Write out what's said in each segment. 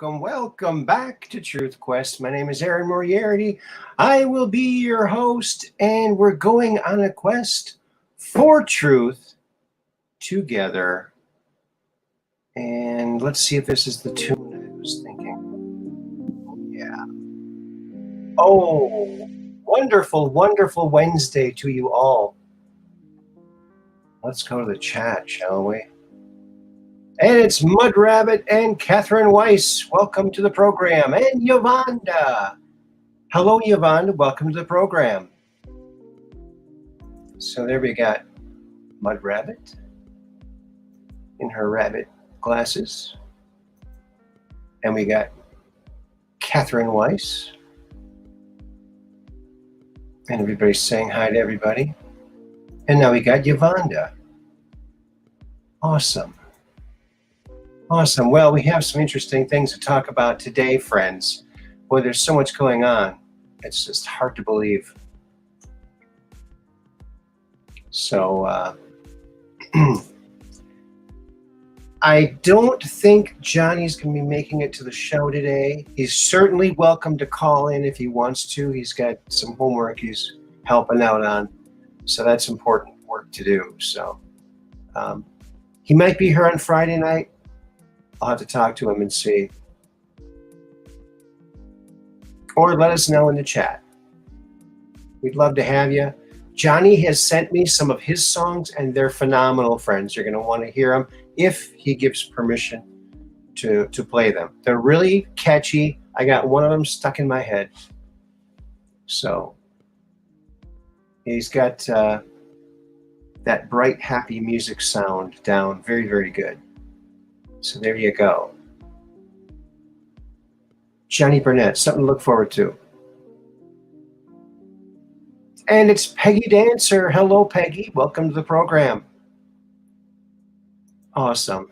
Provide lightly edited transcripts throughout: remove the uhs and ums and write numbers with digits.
Welcome back to Truth Quest. My name is Aaron Moriarity. I will be your host, and we're going on a quest for truth together. And let's see if this is the tune I was thinking. Yeah. Oh, wonderful Wednesday to you all. Let's go to the chat, shall we? And it's Mud Rabbit and Catherine Weiss. Welcome to the program. And Yolanda. Hello, Yolanda. Welcome to the program. So there we got Mud Rabbit in her rabbit glasses. And we got Catherine Weiss. And everybody's saying hi to everybody. And now we got Yolanda. Awesome. Awesome. Well, we have some interesting things to talk about today, friends. Boy, there's so much going on. It's just hard to believe. So, I don't think Johnny's going to be making it to the show today. He's certainly welcome to call in if he wants to. He's got some homework he's helping out on. So that's important work to do. So, he might be here on Friday night. I'll have to talk to him and see. Or let us know in the chat. We'd love to have you. Johnny has sent me some of his songs, and they're phenomenal, friends. You're going to want to hear them if he gives permission to play them. They're really catchy. I got one of them stuck in my head. So he's got that bright, happy music sound down. Very, very good. So there you go. Johnny Burnett, something to look forward to. And it's Peggy Dancer. Hello, Peggy. Welcome to the program. Awesome.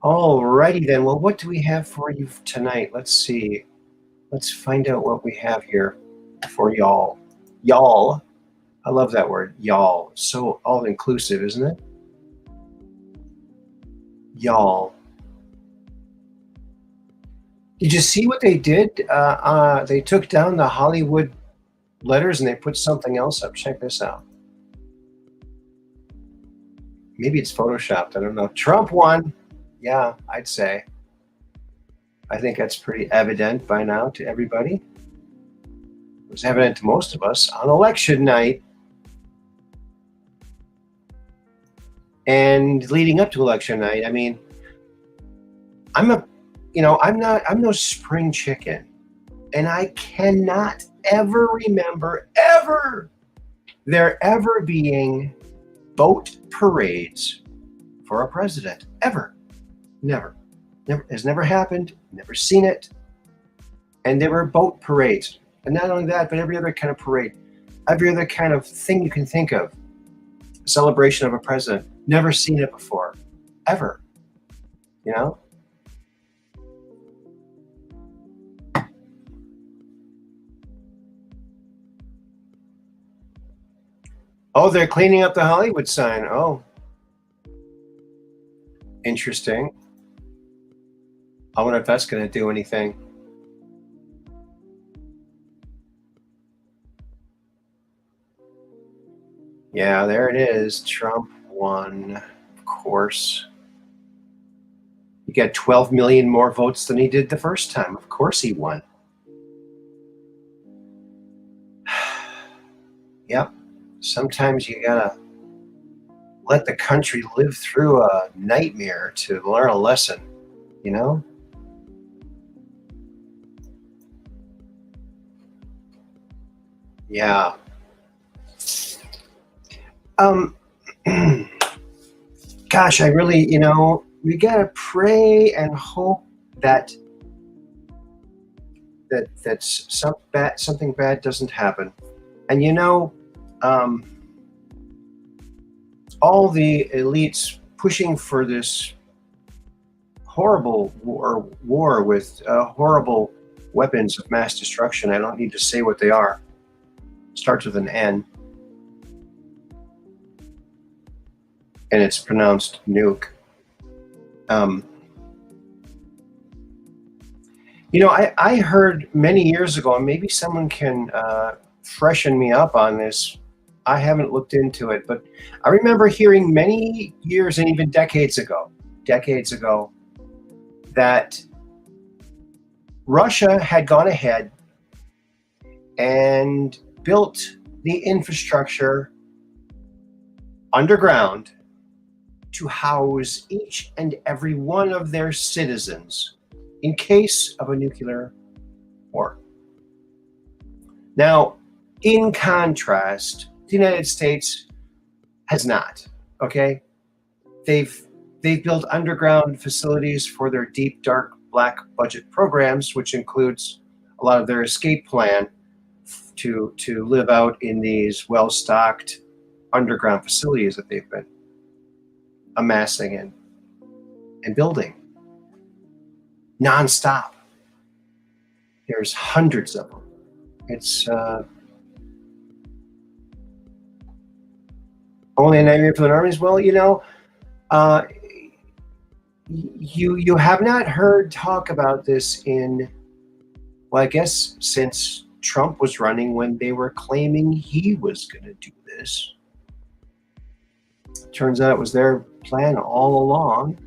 All righty then. Well, what do we have for you tonight? Let's see. Let's find out what we have here for y'all. Y'all. I love that word, y'all. So all-inclusive, isn't it? Y'all. Did you see what they did? They took down the Hollywood letters and they put something else up. Check this out. Maybe it's photoshopped. I don't know. Trump won. Yeah, I'd say. I think that's pretty evident by now to everybody. It was evident to most of us on election night. And leading up to election night, I mean, I'm no spring chicken. And I cannot ever remember there ever being boat parades for a president. Ever. Never. Never. Has never happened. Never seen it. And there were boat parades. And not only that, but every other kind of parade. Every other kind of thing you can think of. Celebration of a president. Never seen it before. Ever. You know? Oh, they're cleaning up the Hollywood sign. Oh. Interesting. I wonder if that's going to do anything. Yeah, there it is. Trump won, of course. He got 12 million more votes than he did the first time. Of course he won. Yep. Sometimes you gotta let the country live through a nightmare to learn a lesson, you know? Yeah. Gosh, I really, we gotta pray and hope that something bad doesn't happen. And all the elites pushing for this horrible war with horrible weapons of mass destruction. I don't need to say what they are. Starts with an N. And it's pronounced nuke. I heard many years ago, and maybe someone can freshen me up on this. I haven't looked into it, but I remember hearing many years and even decades ago, that Russia had gone ahead and built the infrastructure underground to house each and every one of their citizens in case of a nuclear war. Now, in contrast, the United States has not, okay? They've built underground facilities for their deep, dark, black budget programs, which includes a lot of their escape plan to live out in these well-stocked underground facilities that they've been amassing and building nonstop. There's hundreds of them. It's only a nightmare for the normies. Well, you have not heard talk about this I guess since Trump was running, when they were claiming he was going to do this. Turns out it was their plan all along.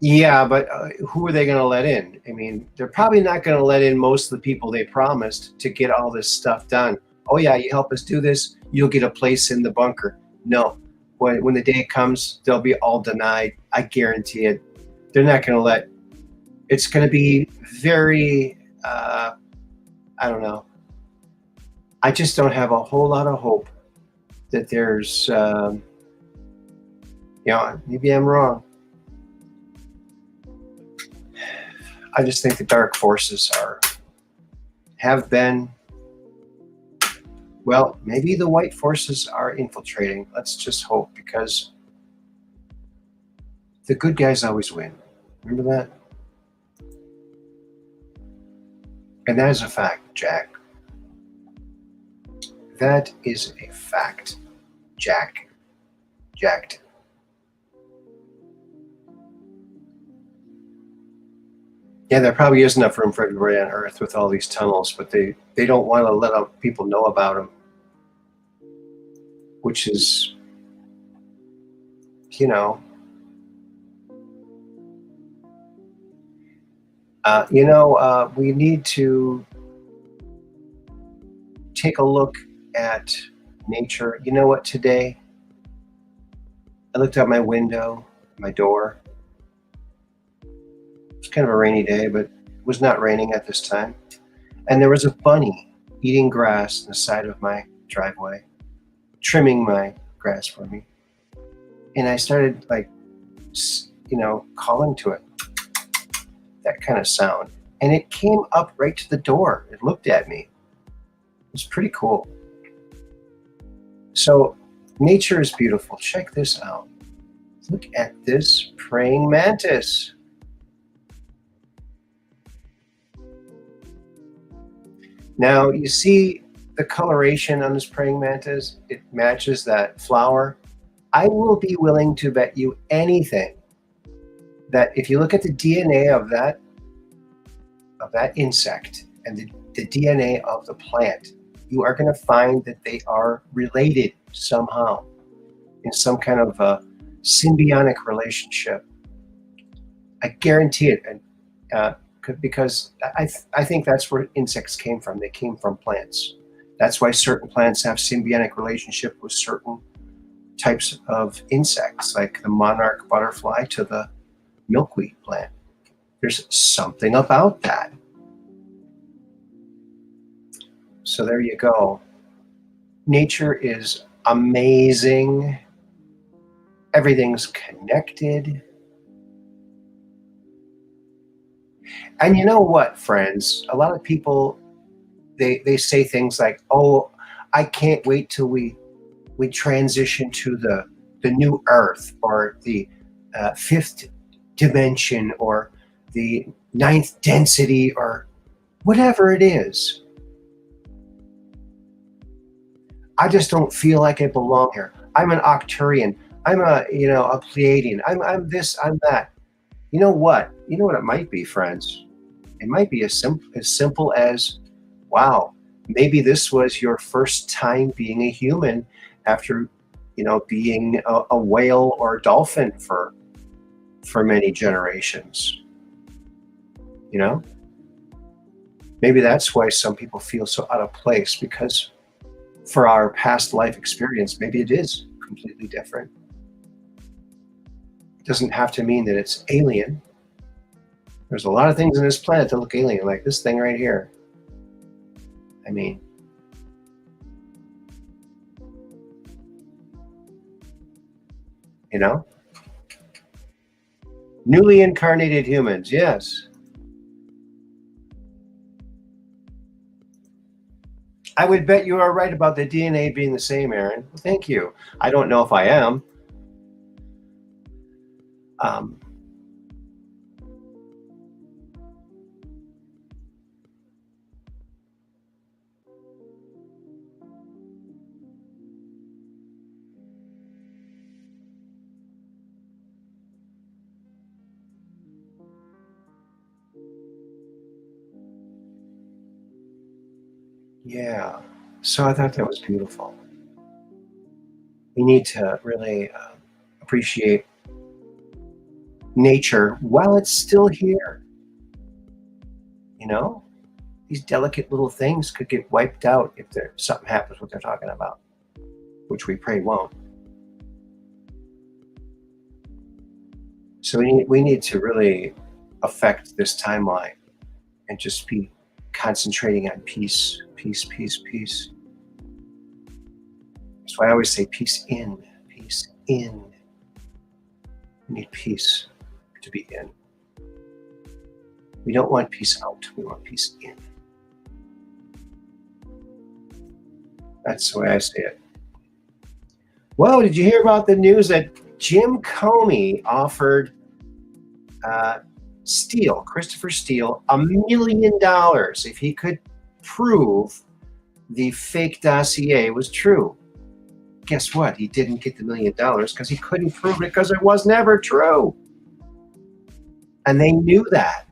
Yeah, but who are they going to let in? I mean, they're probably not going to let in most of the people they promised to get all this stuff done. Oh yeah, you help us do this, you'll get a place in the bunker. No, when the day comes, they'll be all denied. I guarantee it. They're not going to let. It's going to be very, I don't know. I just don't have a whole lot of hope that there's, maybe I'm wrong. I just think the dark forces have been, well, maybe the white forces are infiltrating. Let's just hope, because the good guys always win. Remember that? And that is a fact, Jack. That is a fact, Jack. Jacked. Yeah, there probably is enough room for everybody on Earth with all these tunnels, but they don't want to let people know about them, which is, we need to take a look at nature. You know what, today I looked out my window, my door. It was kind of a rainy day, but it was not raining at this time. And there was a bunny eating grass on the side of my driveway, trimming my grass for me. And I started calling to it, that kind of sound. And it came up right to the door. It looked at me. It was pretty cool. So nature is beautiful. Check this out. Look at this praying mantis. Now you see the coloration on this praying mantis. It matches that flower. I will be willing to bet you anything that if you look at the DNA of that insect and the DNA of the plant, you are going to find that they are related somehow in some kind of a symbiotic relationship. I guarantee it, because I think that's where insects came from. They came from plants. That's why certain plants have symbiotic relationship with certain types of insects, like the monarch butterfly to the milkweed plant. There's something about that. So there you go. Nature is amazing. Everything's connected. And you know what, friends? A lot of people, they say things like, oh, I can't wait till we transition to the new Earth, or the fifth dimension or the ninth density or whatever it is. I just don't feel like I belong here. I'm an Octurian. I'm a Pleiadian. I'm this, I'm that. You know what? You know what it might be, friends? It might be as simple as, wow, maybe this was your first time being a human after, being a whale or a dolphin for many generations. Maybe that's why some people feel so out of place, because for our past life experience, maybe it is completely different. It doesn't have to mean that it's alien. There's a lot of things on this planet that look alien, like this thing right here. I mean, newly incarnated humans, yes. I would bet you are right about the DNA being the same, Aaron. Thank you. I don't know if I am. Yeah. So I thought that was beautiful. We need to really appreciate nature while it's still here. These delicate little things could get wiped out if something happens what they're talking about, which we pray won't. So we need to really affect this timeline and just be concentrating on peace, peace, peace, peace. That's why I always say peace in, peace in. We need peace to be in. We don't want peace out, we want peace in. That's the way I see it. Whoa, did you hear about the news that Jim Comey offered Christopher Steele, $1 million if he could prove the fake dossier was true? Guess what? He didn't get the $1 million because he couldn't prove it, because it was never true. And they knew that.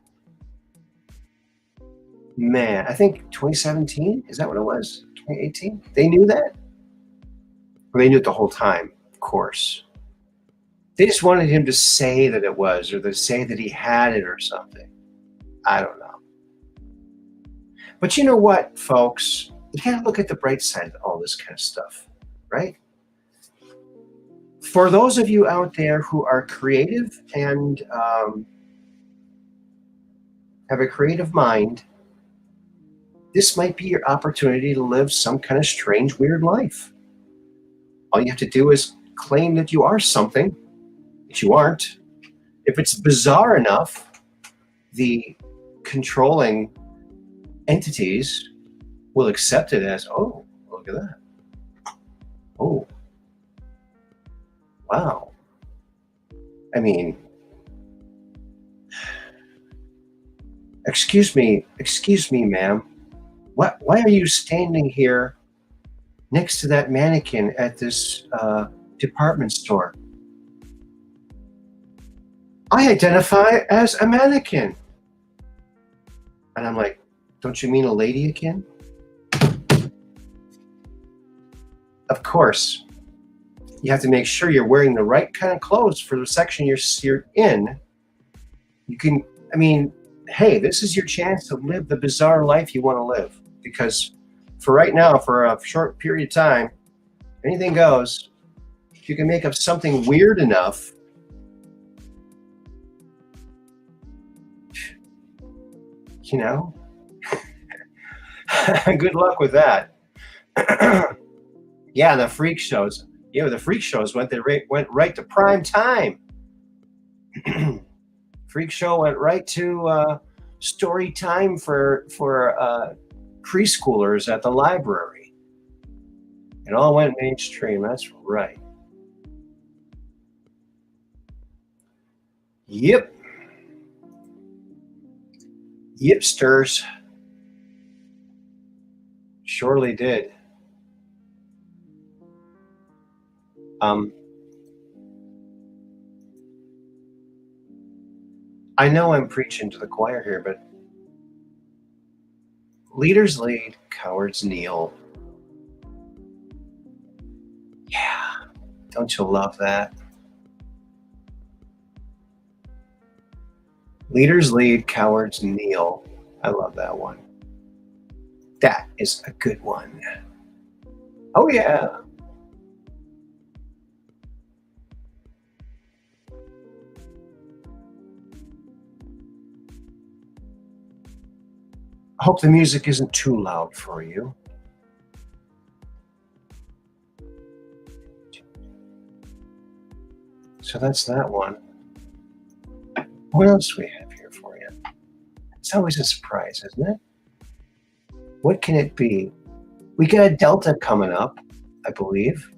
Man, I think 2017, is that what it was? 2018? They knew that? Well, they knew it the whole time, of course. They just wanted him to say that it was, or to say that he had it or something. I don't know. But you know what, folks? You gotta look at the bright side of all this kind of stuff, right? For those of you out there who are creative and have a creative mind, this might be your opportunity to live some kind of strange, weird life. All you have to do is claim that you are something that you aren't. If it's bizarre enough, the controlling entities will accept it as, oh, look at that. Oh, wow. I mean, excuse me, ma'am. Why are you standing here next to that mannequin at this department store? I identify as a mannequin. And I'm like, don't you mean a lady again? Of course, you have to make sure you're wearing the right kind of clothes for the section you're in. Hey, this is your chance to live the bizarre life you want to live. Because for right now, for a short period of time, anything goes. If you can make up something weird enough, good luck with that. Yeah, the freak shows. The freak shows went right to prime time. Freak show went right to story time for preschoolers at the library. It all went mainstream. That's right. Yep. Yipsters surely did. I know I'm preaching to the choir here, but leaders lead, cowards kneel. Yeah, don't you love that? Leaders lead, cowards kneel. I love that one. That is a good one. Oh, yeah. I hope the music isn't too loud for you. So that's that one. What else do we have here for you? It's always a surprise, isn't it? What can it be? We got a Delta coming up, I believe.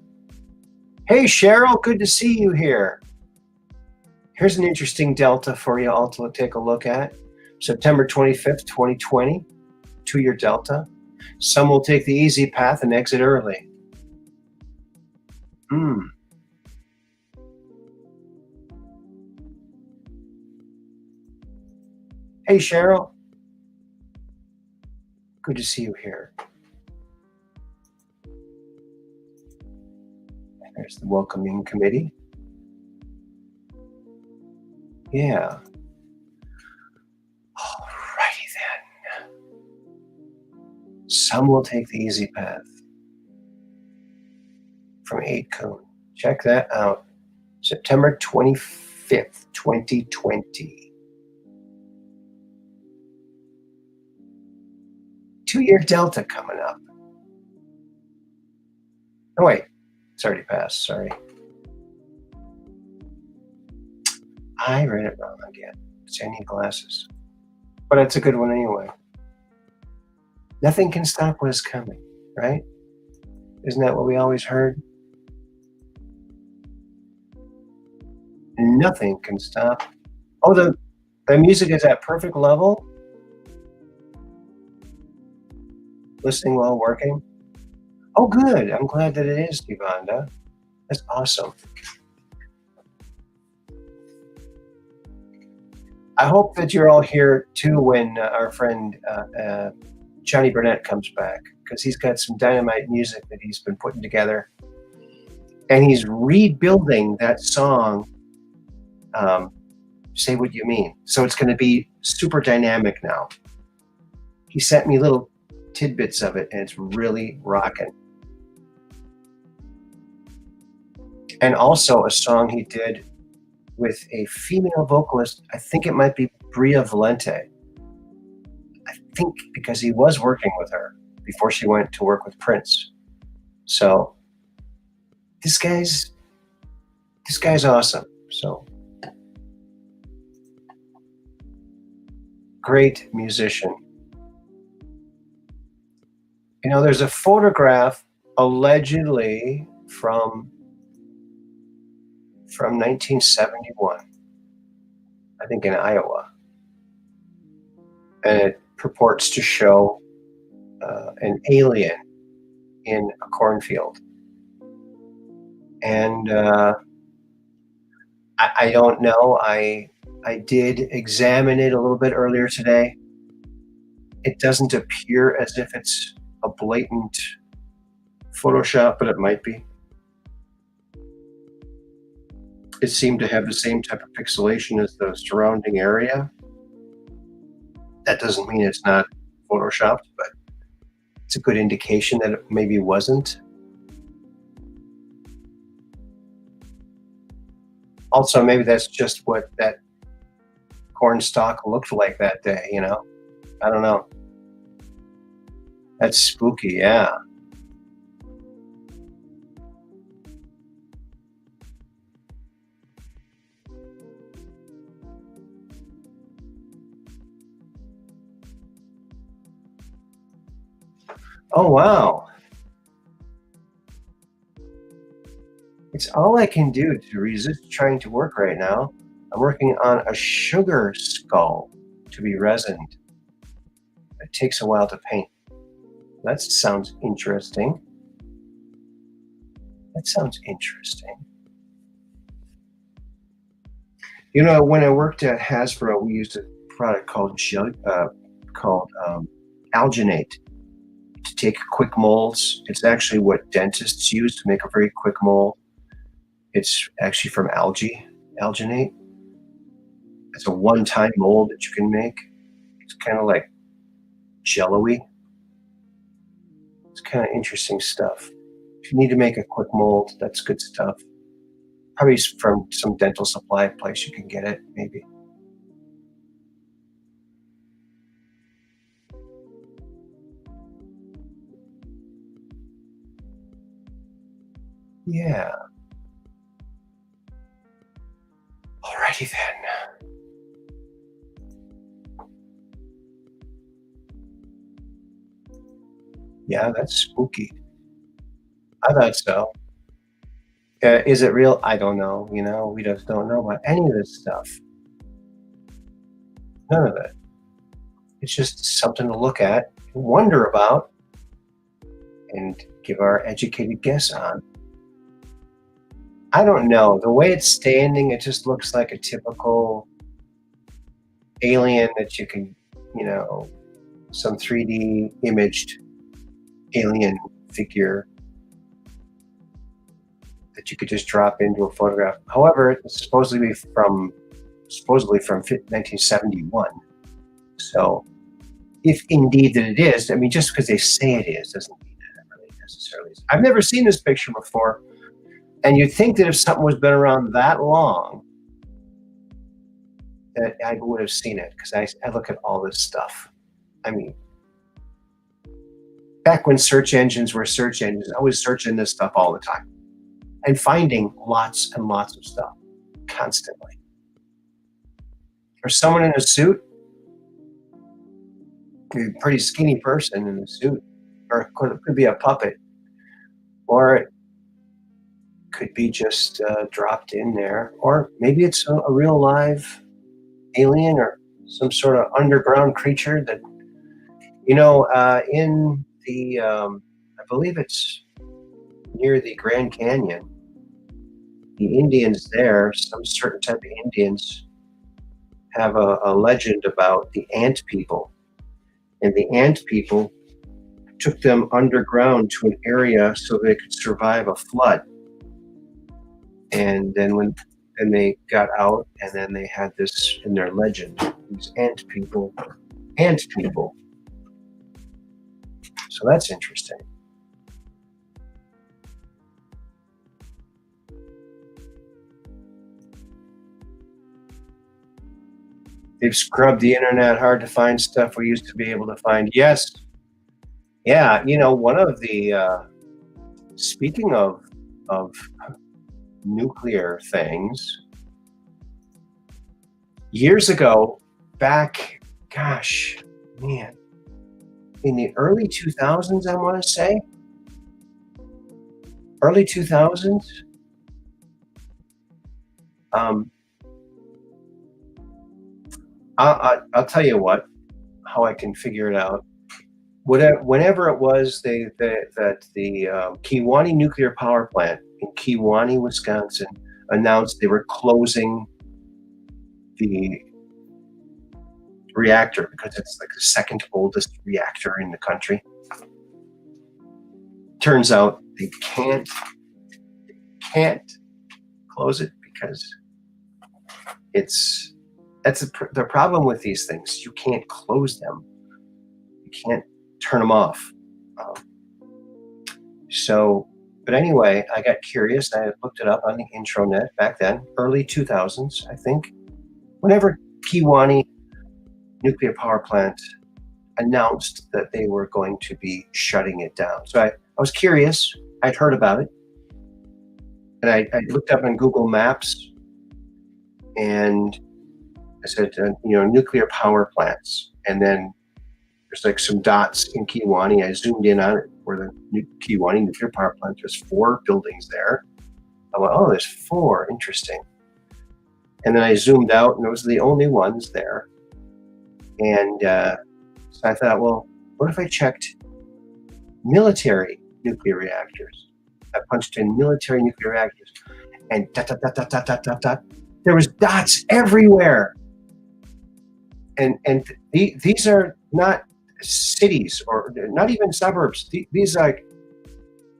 Hey, Cheryl, good to see you here. Here's an interesting Delta for you all to take a look at. September 25th, 2020, 2-year Delta. Some will take the easy path and exit early. Hey, Cheryl. Good to see you here. There's the welcoming committee. Yeah. Alrighty then. Some will take the easy path. From 8 Coon. Check that out. September 25th, 2020. 2-year Delta coming up. Oh, wait. It's already passed. Sorry. I read it wrong again. I need glasses. But it's a good one anyway. Nothing can stop what is coming, right? Isn't that what we always heard? Nothing can stop. Oh, the music is at perfect level. Listening while working. Oh, good. I'm glad that it is, Devonda. That's awesome. I hope that you're all here too when our friend Johnny Burnett comes back, because he's got some dynamite music that he's been putting together. And he's rebuilding that song, Say What You Mean. So it's going to be super dynamic now. He sent me little tidbits of it, and it's really rocking. And also a song he did with a female vocalist. I think it might be Bria Valente. I think because he was working with her before she went to work with Prince. So this guy's awesome. So great musician. You know, there's a photograph allegedly from 1971, I think in Iowa. And it purports to show an alien in a cornfield. And I don't know. I did examine it a little bit earlier today. It doesn't appear as if it's a blatant Photoshop, but it might be. It seemed to have the same type of pixelation as the surrounding area. That doesn't mean it's not Photoshopped, but it's a good indication that it maybe wasn't. Also, maybe that's just what that corn stalk looked like that day, you know? I don't know. That's spooky, yeah. Oh, wow. It's all I can do to resist trying to work right now. I'm working on a sugar skull to be resined. It takes a while to paint. That sounds interesting. That sounds interesting. You know, when I worked at Hasbro, we used a product called alginate to take quick molds. It's actually what dentists use to make a very quick mold. It's actually from alginate. It's a one-time mold that you can make. It's kind of like jello-y. It's kind of interesting stuff. If you need to make a quick mold, that's good stuff. Probably from some dental supply place you can get it, maybe. Yeah. Alrighty then. Yeah, that's spooky. I thought so. Is it real? I don't know. You know, we just don't know about any of this stuff. None of it. It's just something to look at, wonder about, and give our educated guess on. I don't know. The way it's standing, it just looks like a typical alien that you can, you know, some 3D imaged alien figure that you could just drop into a photograph. However, it's supposedly from 1971. So, if indeed that it is, I mean, just because they say it is doesn't mean that it really necessarily is. I've never seen this picture before, and you'd think that if something was been around that long, that I would have seen it, because I look at all this stuff. I mean, back when search engines were search engines, I was searching this stuff all the time and finding lots and lots of stuff constantly. For someone in a suit, a pretty skinny person in a suit, or it could be a puppet, or it could be just dropped in there, or maybe it's a real live alien or some sort of underground creature that, you know, in the, I believe it's near the Grand Canyon, the Indians there, some certain type of Indians, have a legend about the ant people. And the ant people took them underground to an area so they could survive a flood. And then they got out, and then they had this in their legend, these ant people. So that's interesting. They've scrubbed the internet hard to find stuff we used to be able to find. Yes. Yeah, you know, one of the speaking of nuclear things, years ago, back, gosh, man, in the early 2000s, I want to say, early 2000s, I'll tell you how I can figure it out. Whenever it was that the Kewaunee nuclear power plant in Kewaunee, Wisconsin, announced they were closing the reactor because it's like the second oldest reactor in the country. Turns out they can't close it because that's the problem with these things. You can't close them. You can't turn them off. But anyway, I got curious. I looked it up on the intranet back then, early 2000s, I think. Whenever Kewaunee nuclear power plant announced that they were going to be shutting it down. So I was curious. I'd heard about it. And I looked up on Google Maps, and I said, nuclear power plants. And then there's like some dots in Kewaunee. I zoomed in on it where the Kewaunee nuclear power plant. There's 4 buildings there. I went, oh, there's 4. Interesting. And then I zoomed out, and those are the only ones there. And So I thought, well, what if I checked military nuclear reactors? I punched in military nuclear reactors, and dot, dot, dot, dot, dot, dot, dot, dot. There was dots everywhere. And these are not cities or not even suburbs. These are like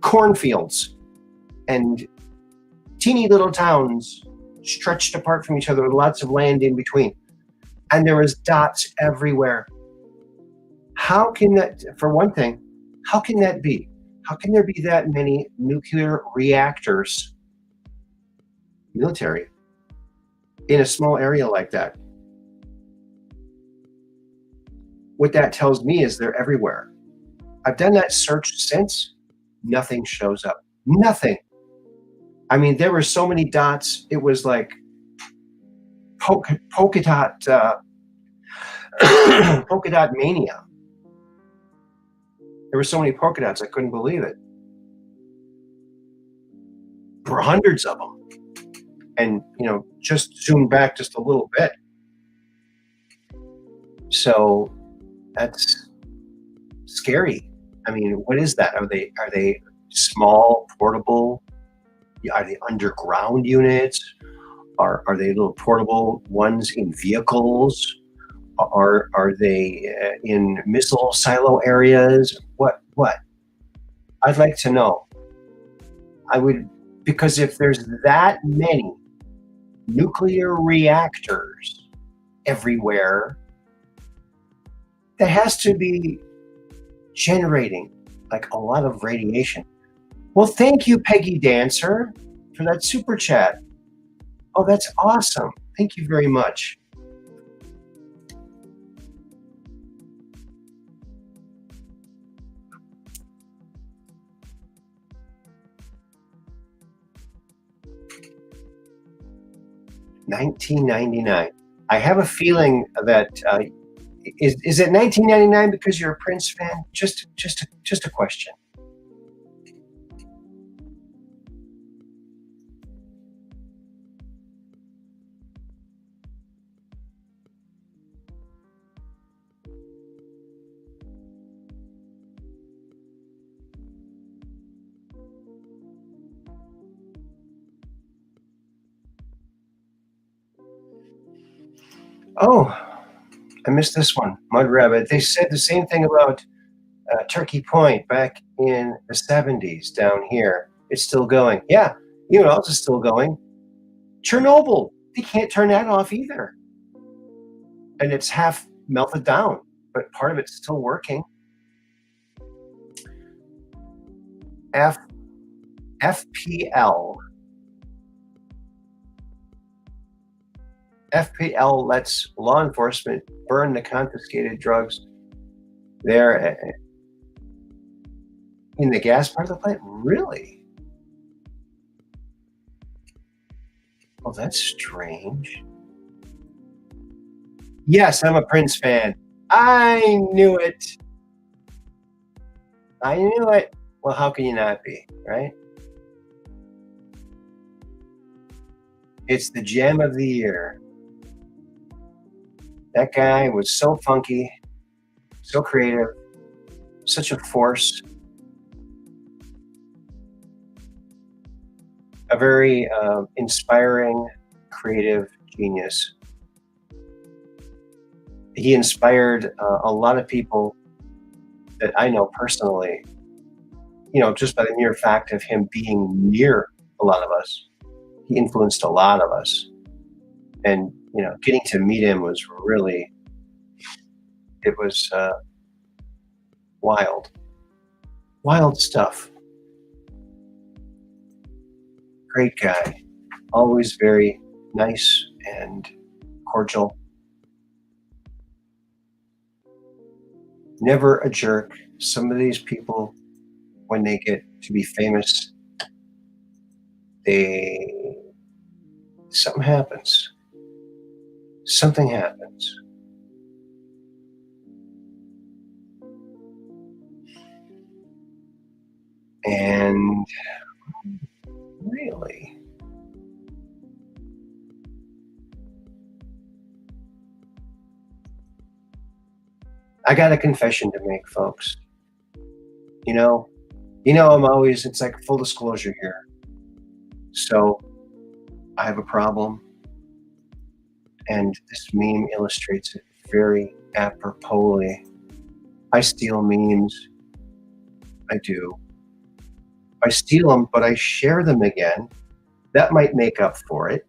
cornfields and teeny little towns stretched apart from each other with lots of land in between. And there was dots everywhere. How can that, for one thing, how can that be? How can there be that many nuclear reactors, military, in a small area like that? What that tells me is they're everywhere. I've done that search since. Nothing shows up. Nothing. I mean, there were so many dots. It was like polka dot polka dot mania. There were so many polka dots, I couldn't believe it. There were hundreds of them. And, just zoom back just a little bit. So that's scary. I mean, what is that? Are they small, portable? Are they underground units? Are they little portable ones in vehicles? Are they in missile silo areas? What? I'd like to know. I would, because if there's that many nuclear reactors everywhere, that has to be generating like a lot of radiation. Well, thank you, Peggy Dancer, for that super chat. Oh, that's awesome. Thank you very much. $19.99. I have a feeling that is it $19.99 because you're a Prince fan? Just a question. Oh, I missed this one. Mud Rabbit. They said the same thing about Turkey Point back in the 70s down here. It's still going. Yeah, you know what else is still going? Chernobyl. They can't turn that off either. And it's half melted down, but part of it's still working. FPL. FPL lets law enforcement burn the confiscated drugs there in the gas part of the plant? Really? Oh, that's strange. Yes, I'm a Prince fan. I knew it. I knew it. Well, how can you not be, right? It's the gem of the year. That guy was so funky, so creative, such a force. A very inspiring, creative genius. He inspired a lot of people that I know personally, just by the mere fact of him being near a lot of us. He influenced a lot of us. And, getting to meet him was really, it was wild. Wild stuff. Great guy. Always very nice and cordial. Never a jerk. Some of these people, when they get to be famous, something happens. Something happens. And really, I got a confession to make, folks. You know, I'm always, it's like full disclosure here. So I have a problem, and this meme illustrates it very apropos. I steal memes. I do. I steal them, but I share them again. That might make up for it.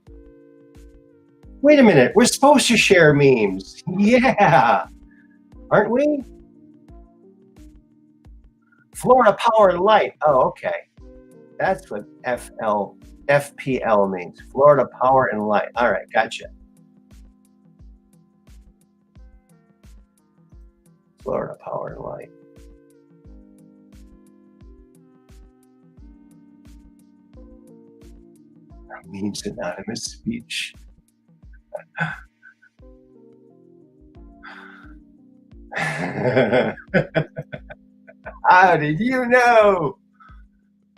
Wait a minute. We're supposed to share memes. Yeah. Aren't we? Florida Power and Light. Oh, okay. That's what FPL means. Florida Power and Light. All right. Gotcha. Florida Power and Light. Means anonymous speech. How did you know?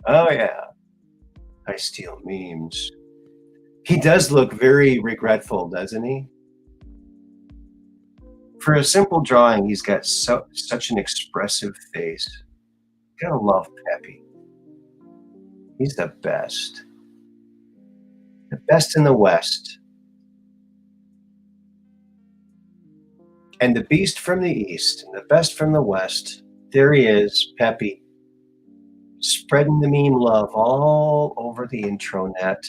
Oh, yeah. I steal memes. He does look very regretful, doesn't he? For a simple drawing, he's got such an expressive face. Gotta love Peppy. He's the best. The best in the West. And the beast from the East, and the best from the West. There he is, Peppy, spreading the meme love all over the intranet,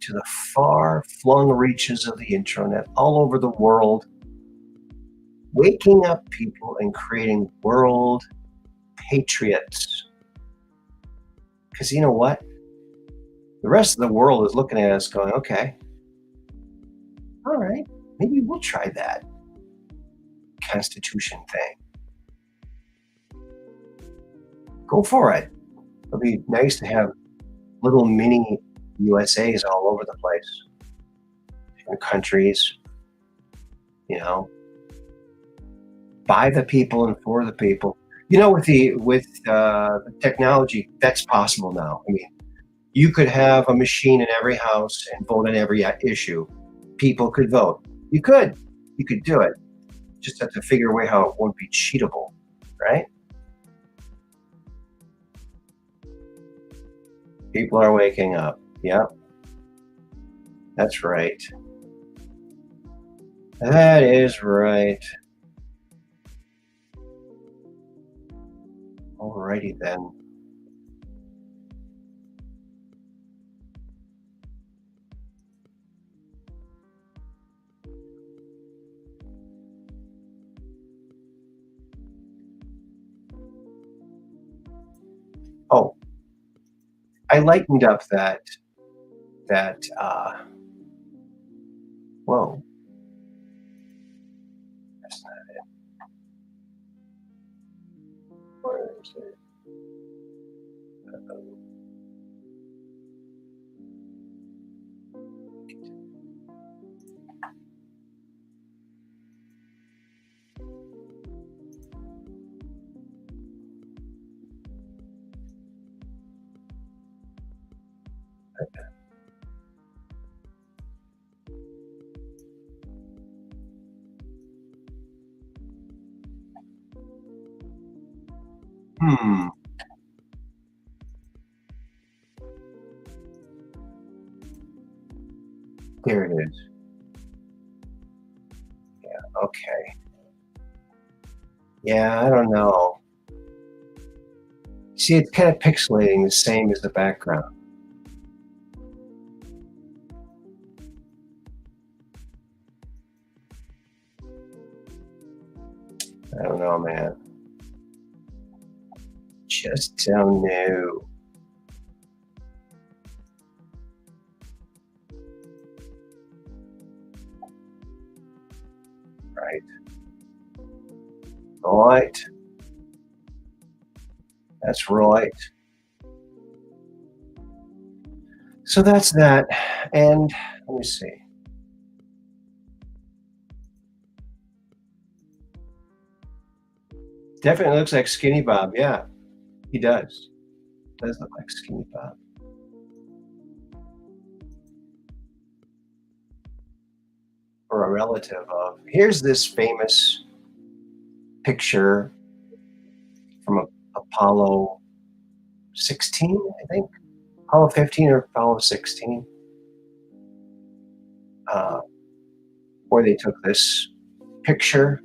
to the far-flung reaches of the intranet, all over the world, waking up people and creating world patriots. Because you know what? The rest of the world is looking at us going, okay, all right, maybe we'll try that Constitution thing. Go for it. It'll be nice to have little mini USAs all over the place, different countries, by the people and for the people. With the technology, that's possible now. I mean, you could have a machine in every house and vote on every issue. People could vote. You could do it. Just have to figure a way how it won't be cheatable, right? People are waking up. Yep. That's right. That is right. Alrighty then. Oh, I lightened up that whoa. That's not it. Where is it? Uh-oh. Hmm. There it is. Okay. Yeah, I don't know. See, it's kind of pixelating the same as the background. I don't know, man. Just don't know. Right. Right. That's right. So that's that. And let me see. Definitely looks like Skinny Bob. Yeah, he does. Does look like Skinny Bob. Or a relative of. Here's this famous picture from Apollo 16, I think. Apollo 15 or Apollo 16. Where they took this picture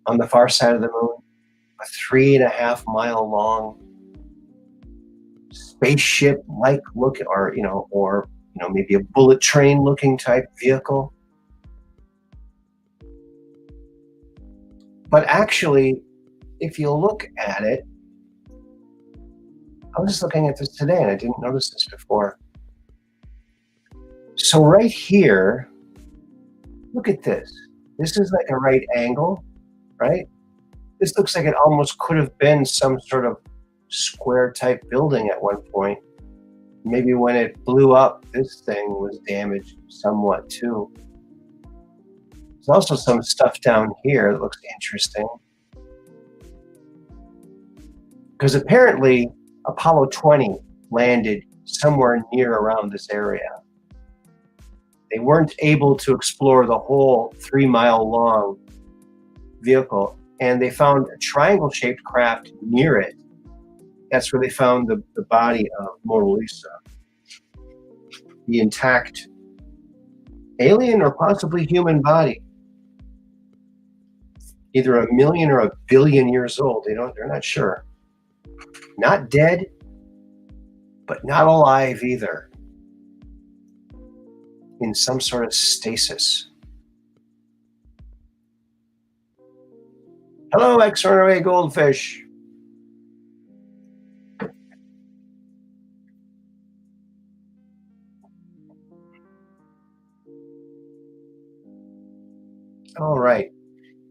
on the far side of the moon, a 3.5 mile long spaceship like look, or maybe a bullet train looking type vehicle. But actually, if you look at it, I was just looking at this today and I didn't notice this before. So right here, look at this. This is like a right angle, right? This looks like it almost could have been some sort of square type building at one point. Maybe when it blew up, this thing was damaged somewhat too. There's also some stuff down here that looks interesting. Because apparently Apollo 20 landed somewhere near around this area. They weren't able to explore the whole 3-mile long vehicle, and they found a triangle-shaped craft near it. That's where they found the body of Mona Lisa. The intact alien or possibly human body. Either 1 million or 1 billion years old. They're not sure. Not dead, but not alive either. In some sort of stasis. Hello, XRA goldfish. All right.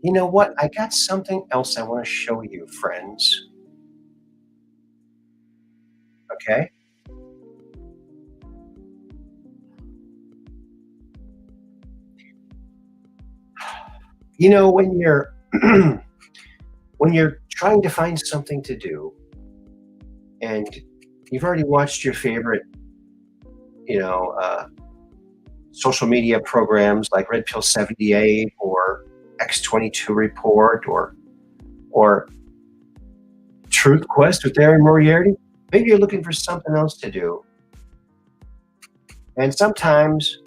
You know what? I got something else I want to show you, friends. Okay? When you're when you're trying to find something to do, and you've already watched your favorite, social media programs like Red Pill 78 or X22 Report or Truth Quest with Aaron Moriarity, maybe you're looking for something else to do. And sometimes,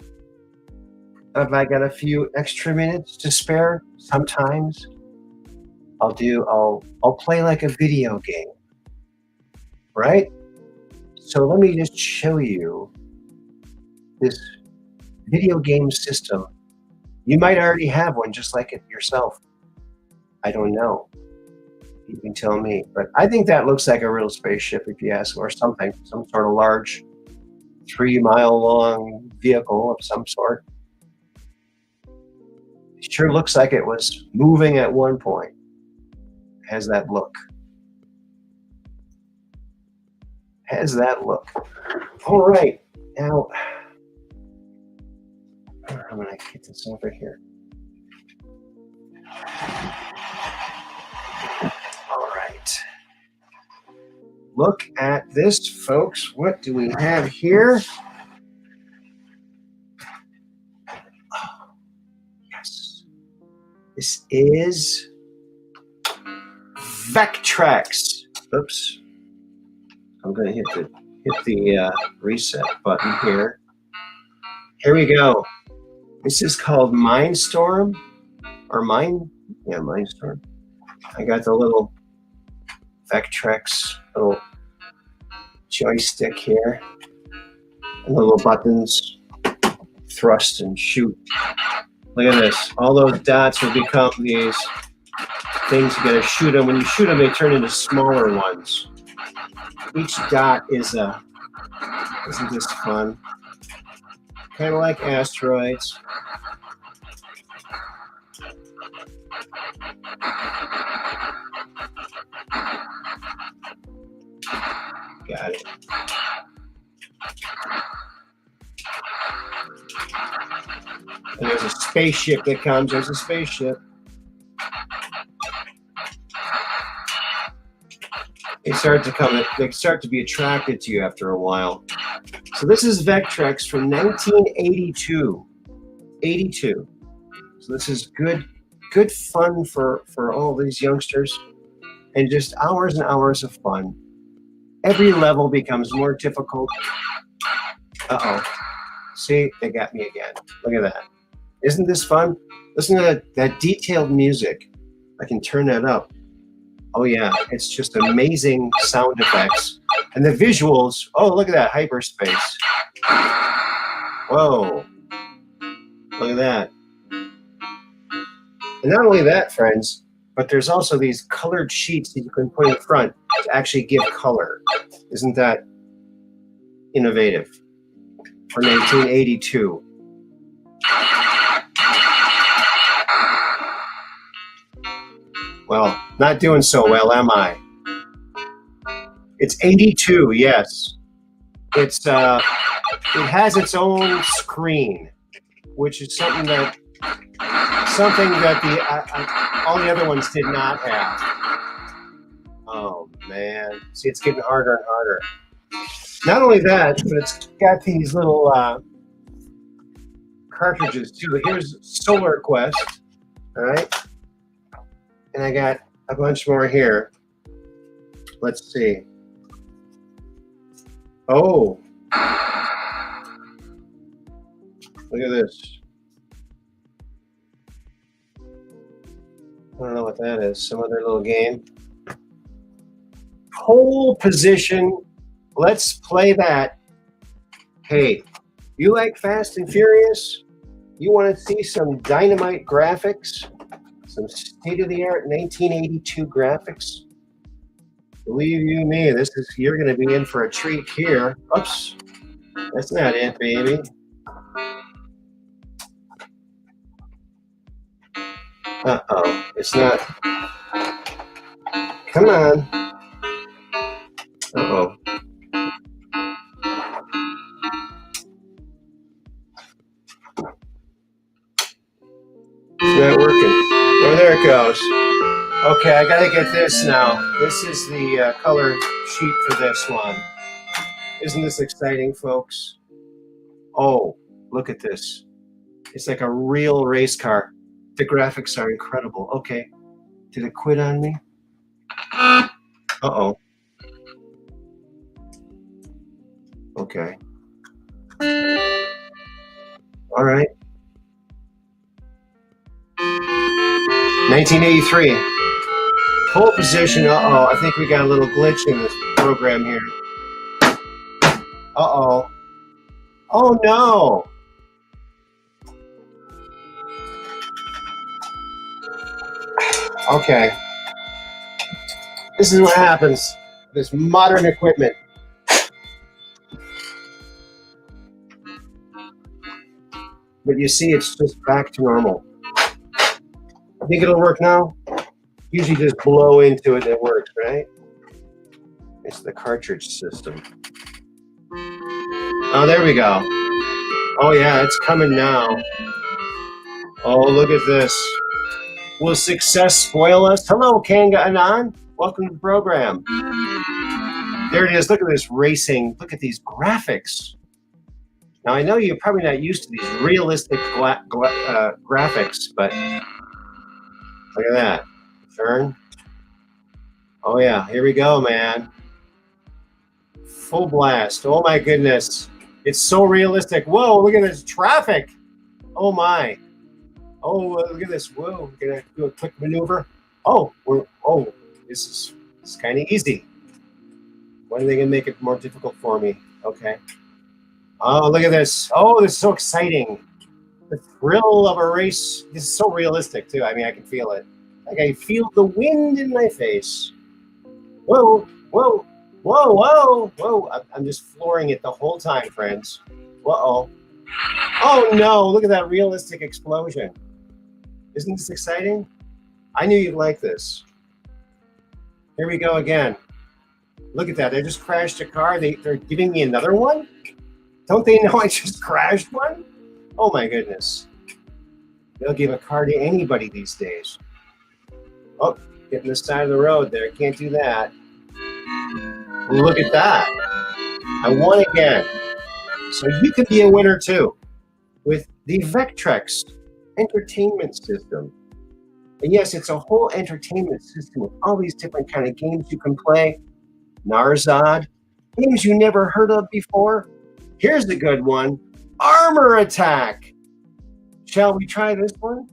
if I got a few extra minutes to spare, sometimes I'll play like a video game, right? So let me just show you this video game system. You might already have one just like it yourself. I don't know. You can tell me, but I think that looks like a real spaceship, if you ask, or something, some sort of large 3-mile long vehicle of some sort. It sure looks like it was moving at one point. It has that look. Has that look. All right, now I'm gonna get this over here. All right. Look at this, folks. What do we have here? Oh, yes. This is Vectrex. Oops. I'm going to hit the reset button here. Here we go. This is called Mindstorm, or Mindstorm. I got the little Vectrex little joystick here, and the little buttons, thrust and shoot. Look at this. All those dots will become these things you gotta shoot them. When you shoot them, they turn into smaller ones. Each dot is isn't this fun? Kind of like asteroids. Got it. And there's a spaceship that comes. There's a spaceship. They start to come. They start to be attracted to you after a while. So this is Vectrex from 1982. 82. So this is good good fun for all these youngsters, and just hours and hours of fun. Every level becomes more difficult. Uh-oh. See, they got me again. Look at that. Isn't this fun? Listen to that detailed music. I can turn that up. Oh yeah, it's just amazing sound effects. And the visuals, oh, look at that, hyperspace. Whoa. Look at that. And not only that, friends, but there's also these colored sheets that you can put in front to actually give color. Isn't that innovative? From 1882. Well, not doing so well, am I? It's 82, yes. It has its own screen, which is something that all the other ones did not have. Oh man, see, it's getting harder and harder. Not only that, but it's got these little cartridges too. Here's Solar Quest, all right? And I got a bunch more here. Let's see. Oh, look at this. I don't know what that is. Some other little game. Pole position. Let's play that. Hey, you like Fast and Furious? You want to see some dynamite graphics? Some state-of-the-art 1982 graphics? Believe you me, you're going to be in for a treat here. Oops, that's not it, baby. Uh-oh, it's not. Come on. Uh-oh. It's not working. Oh, there it goes. Okay, I gotta get this now. This is the color sheet for this one. Isn't this exciting, folks? Oh, look at this. It's like a real race car. The graphics are incredible. Okay, did it quit on me? Uh-oh. Okay. All right. 1983. Pole position. Uh-oh. I think we got a little glitch in this program here. Uh-oh. Oh, no. Okay. This is what happens. This modern equipment. But you see, it's just back to normal. I think it'll work now. Usually just blow into it and it works, right? It's the cartridge system. Oh, there we go. Oh yeah, it's coming now. Oh, look at this. Will success spoil us? Hello, Kanga Anan. Welcome to the program. There it is. Look at this racing. Look at these graphics. Now, I know you're probably not used to these realistic graphics, but look at that. Turn. Oh, yeah. Here we go, man. Full blast. Oh, my goodness. It's so realistic. Whoa, look at this traffic. Oh, my. Oh, look at this. Whoa. We're going to do a quick maneuver. Oh, this is kind of easy. When are they going to make it more difficult for me? Okay. Oh, look at this. Oh, this is so exciting. The thrill of a race. This is so realistic, too. I mean, I can feel it. Like I feel the wind in my face. Whoa, whoa, whoa, whoa, whoa. I'm just flooring it the whole time, friends. Uh-oh. Oh, no. Look at that realistic explosion. Isn't this exciting? I knew you'd like this. Here we go again. Look at that. I just crashed a car. They're giving me another one? Don't they know I just crashed one? Oh my goodness. They'll give a car to anybody these days. Oh, getting the side of the road there. Can't do that. Look at that. I won again. So you can be a winner too with the Vectrex entertainment system. And yes, it's a whole entertainment system with all these different kind of games you can play. Narzad, games you never heard of before. Here's the good one, Armor Attack. Shall we try this one?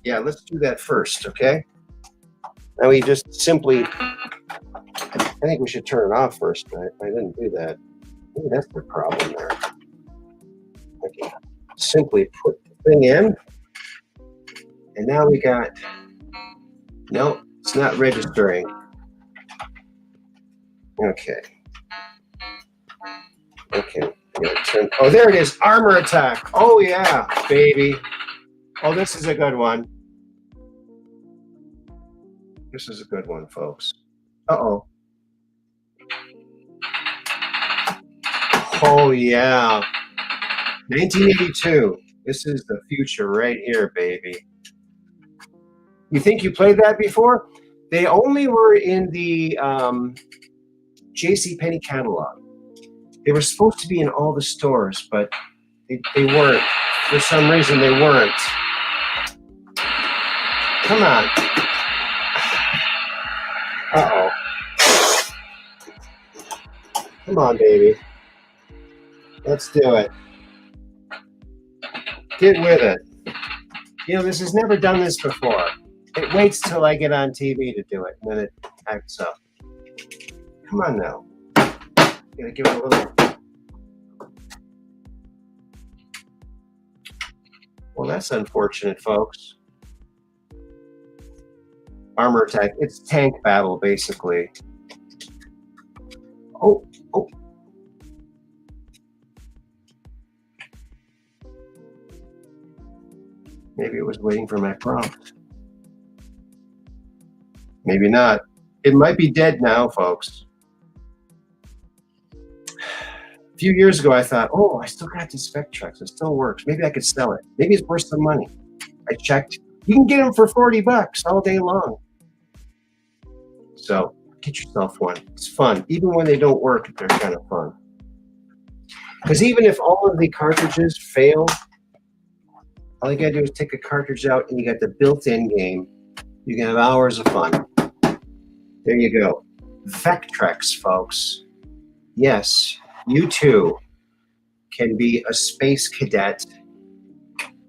Yeah, let's do that first, okay? Now we just simply, I think we should turn it off first. I didn't do that. Maybe that's the problem there. Okay, simply put the thing in. And now we got, no, it's not registering. Okay. Okay. Oh, there it is. Armor Attack. Oh, yeah, baby. Oh, this is a good one. This is a good one, folks. Uh-oh. Oh, yeah. 1982. This is the future right here, baby. You think you played that before? They only were in the JCPenney catalog. They were supposed to be in all the stores, but they weren't. For some reason, they weren't. Come on. Uh-oh. Come on, baby. Let's do it. Get with it. You know, this has never done this before. It waits till I get on TV to do it, and then it acts up. Come on now. Gotta give it a little. Well, that's unfortunate, folks. Armor Attack. It's tank battle, basically. Oh. Maybe it was waiting for my prompt. Maybe not. It might be dead now, folks. A few years ago, I thought, oh, I still got these Spectrex. It still works. Maybe I could sell it. Maybe it's worth some money. I checked. You can get them for $40 all day long. So get yourself one. It's fun. Even when they don't work, they're kind of fun. Because even if all of the cartridges fail, all you gotta do is take a cartridge out and you got the built-in game. You can have hours of fun. There you go. Vectrex, folks. Yes, you too can be a space cadet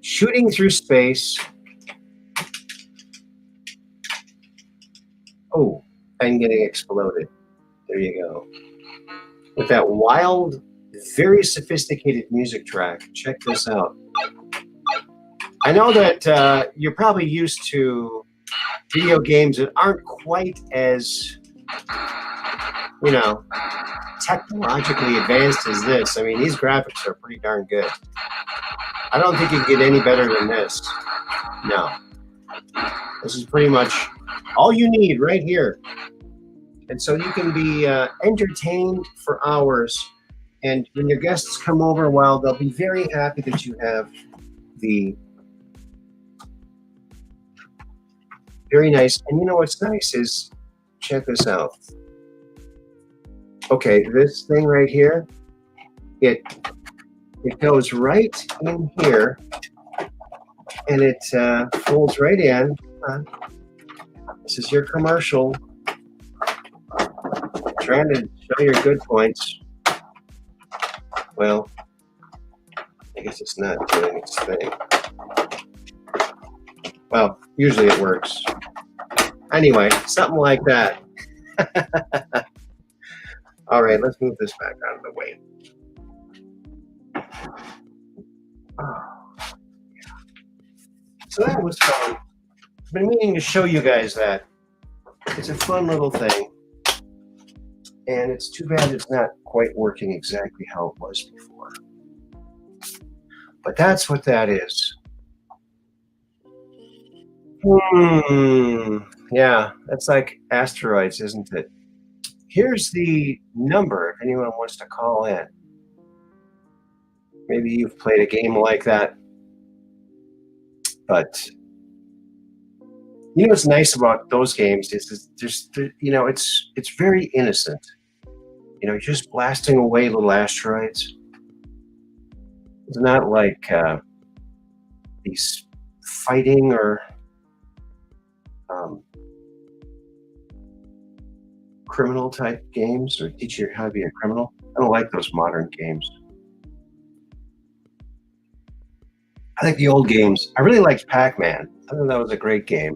shooting through space. Oh, and getting exploded. There you go. With that wild, very sophisticated music track. Check this out. I know that you're probably used to video games that aren't quite as, you know, technologically advanced as this. I mean, these graphics are pretty darn good. I don't think you can get any better than this. No. This is pretty much all you need right here. And so you can be entertained for hours. And when your guests come over, well, they'll be very happy that you have the very nice. And you know what's nice is, check this out. Okay, this thing right here, it goes right in here, and it folds right in. This is your commercial. Trying to show your good points. Well, I guess it's not doing its thing. Well, usually it works. Anyway, something like that. All right, let's move this back out of the way. Oh, yeah. So that was fun. I've been meaning to show you guys that. It's a fun little thing. And it's too bad it's not quite working exactly how it was before. But that's what that is. Yeah, that's like asteroids, isn't it? Here's the number if anyone wants to call in. Maybe you've played a game like that. But you know what's nice about those games is there's you know, it's very innocent. You know, just blasting away little asteroids. It's not like these fighting or um, criminal type games, or teach you how to be a criminal. I don't like those modern games. I like the old games. I really liked Pac-Man. I thought that was a great game.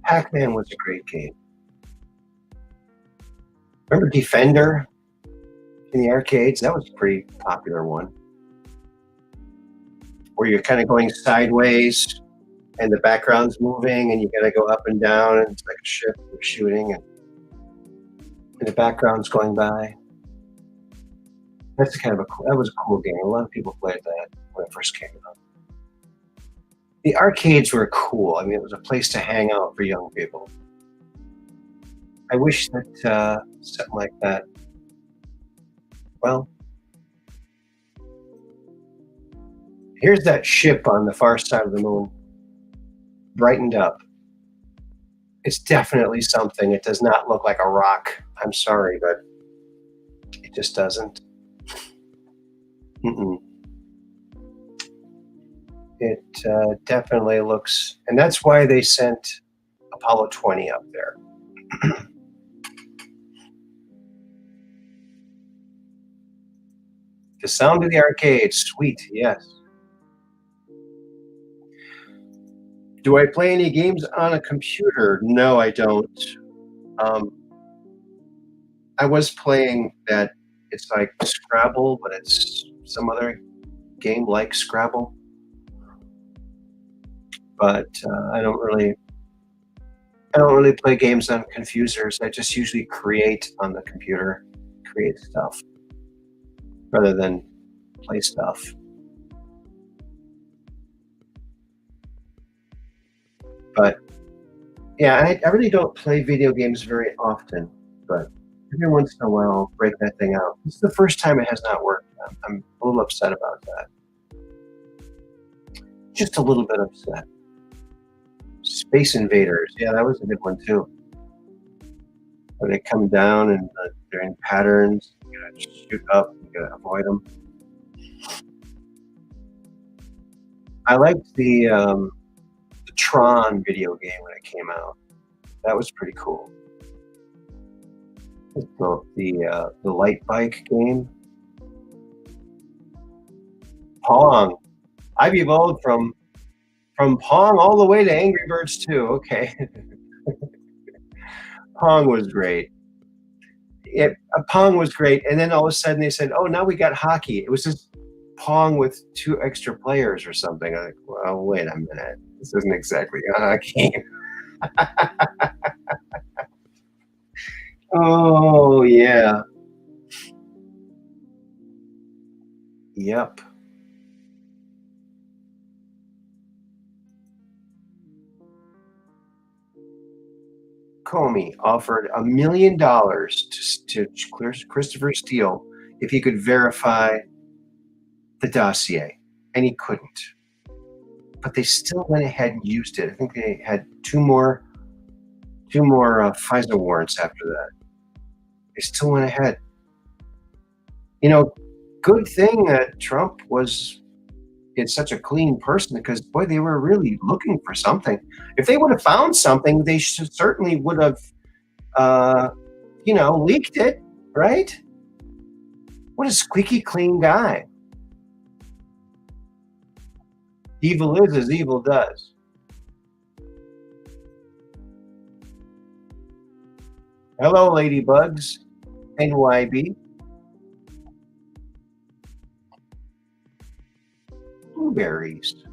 Pac-Man was a great game. Remember Defender in the arcades? That was a pretty popular one. Where you're kind of going sideways and the background's moving and you got to go up and down and it's like a ship you're shooting and the background's going by. That's kind of that was a cool game. A lot of people played that when it first came out. The arcades were cool. I mean, it was a place to hang out for young people. I wish that something like that. Well, here's that ship on the far side of the moon, brightened up. It's definitely something. It does not look like a rock. I'm sorry, but it just doesn't. Mm-mm. It definitely looks, and that's why they sent Apollo 20 up there. The sound of the arcade, sweet, yes. Do I play any games on a computer? No, I don't. I was playing that, it's like Scrabble, but it's some other game like Scrabble. But I don't really play games on confusers. I just usually create on the computer, create stuff, rather than play stuff. But yeah, I really don't play video games very often, but every once in a while I'll break that thing out. This is the first time it has not worked. I'm a little upset about that. Just a little bit upset. Space Invaders, yeah, that was a good one too. Where they come down and they're in patterns. You gotta shoot up, you gotta avoid them. I liked the Tron video game when it came out. That was pretty cool. The light bike game. Pong. I've evolved from Pong all the way to Angry Birds 2. Okay. Pong was great. Pong was great, and then all of a sudden they said, "Oh, now we got hockey." It was just Pong with 2 extra players or something. I'm like, well, wait a minute. This isn't exactly a hockey. Oh yeah. Yep. Comey offered $1 million to Christopher Steele if he could verify the dossier, and he couldn't. But they still went ahead and used it. I think they had two more FISA warrants after that. They still went ahead. You know, good thing that Trump was such a clean person, because boy, they were really looking for something. If they would have found something, they certainly would have, leaked it, right? What a squeaky clean guy. Evil is as evil does. Hello, ladybugs. NYB. Blueberries.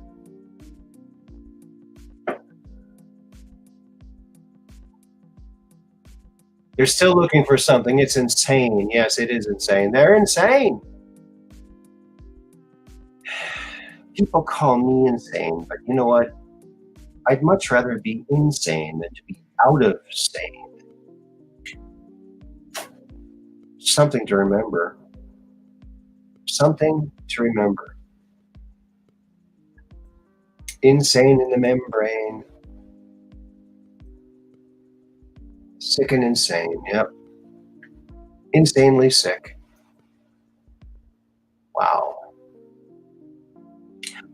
They're still looking for something. It's insane. Yes, it is insane. They're insane. People call me insane, but you know what? I'd much rather be insane than to be out of sane. Something to remember. Something to remember. Insane in the membrane. Sick and insane, yep. Insanely sick. Wow.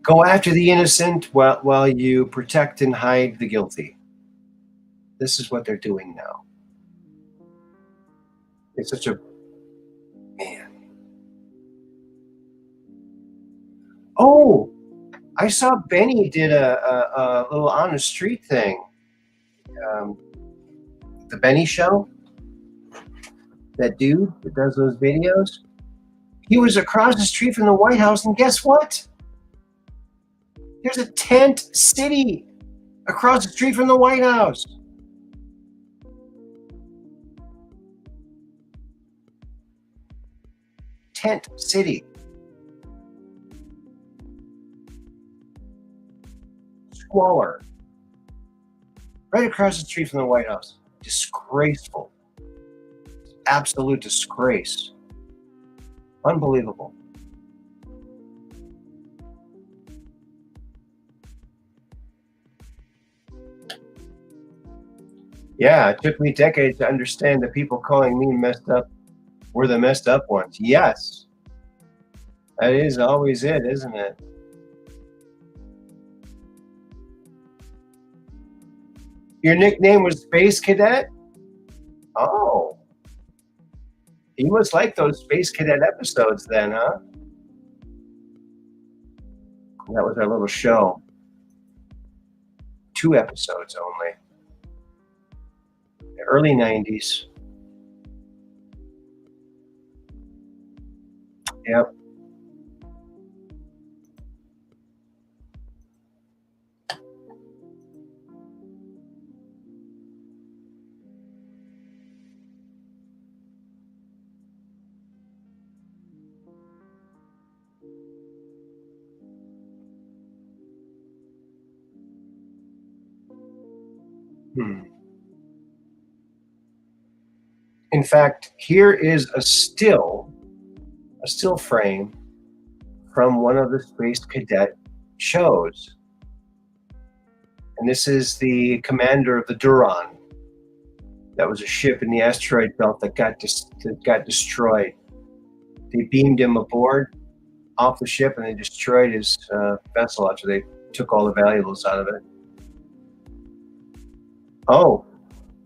Go after the innocent while you protect and hide the guilty. This is what they're doing now. It's such a man. Oh, I saw Benny did a little on the street thing. The Benny Show. That dude that does those videos. He was across the street from the White House, and guess what? There's a tent city across the street from the White House. Tent city. Squalor. Right across the street from the White House. Disgraceful. Absolute disgrace. Unbelievable. Yeah, it took me decades to understand that people calling me messed up were the messed up ones. Yes. That is always it, isn't it? Your nickname was Space Cadet? Oh. You must like those Space Cadet episodes then, huh? That was our little show. 2 episodes only. The early 90s. Yep. In fact, here is a still frame from one of the Space Cadet shows. And this is the commander of the Duran. That was a ship in the asteroid belt that got destroyed. They beamed him aboard off the ship, and they destroyed his vessel after they took all the valuables out of it. Oh,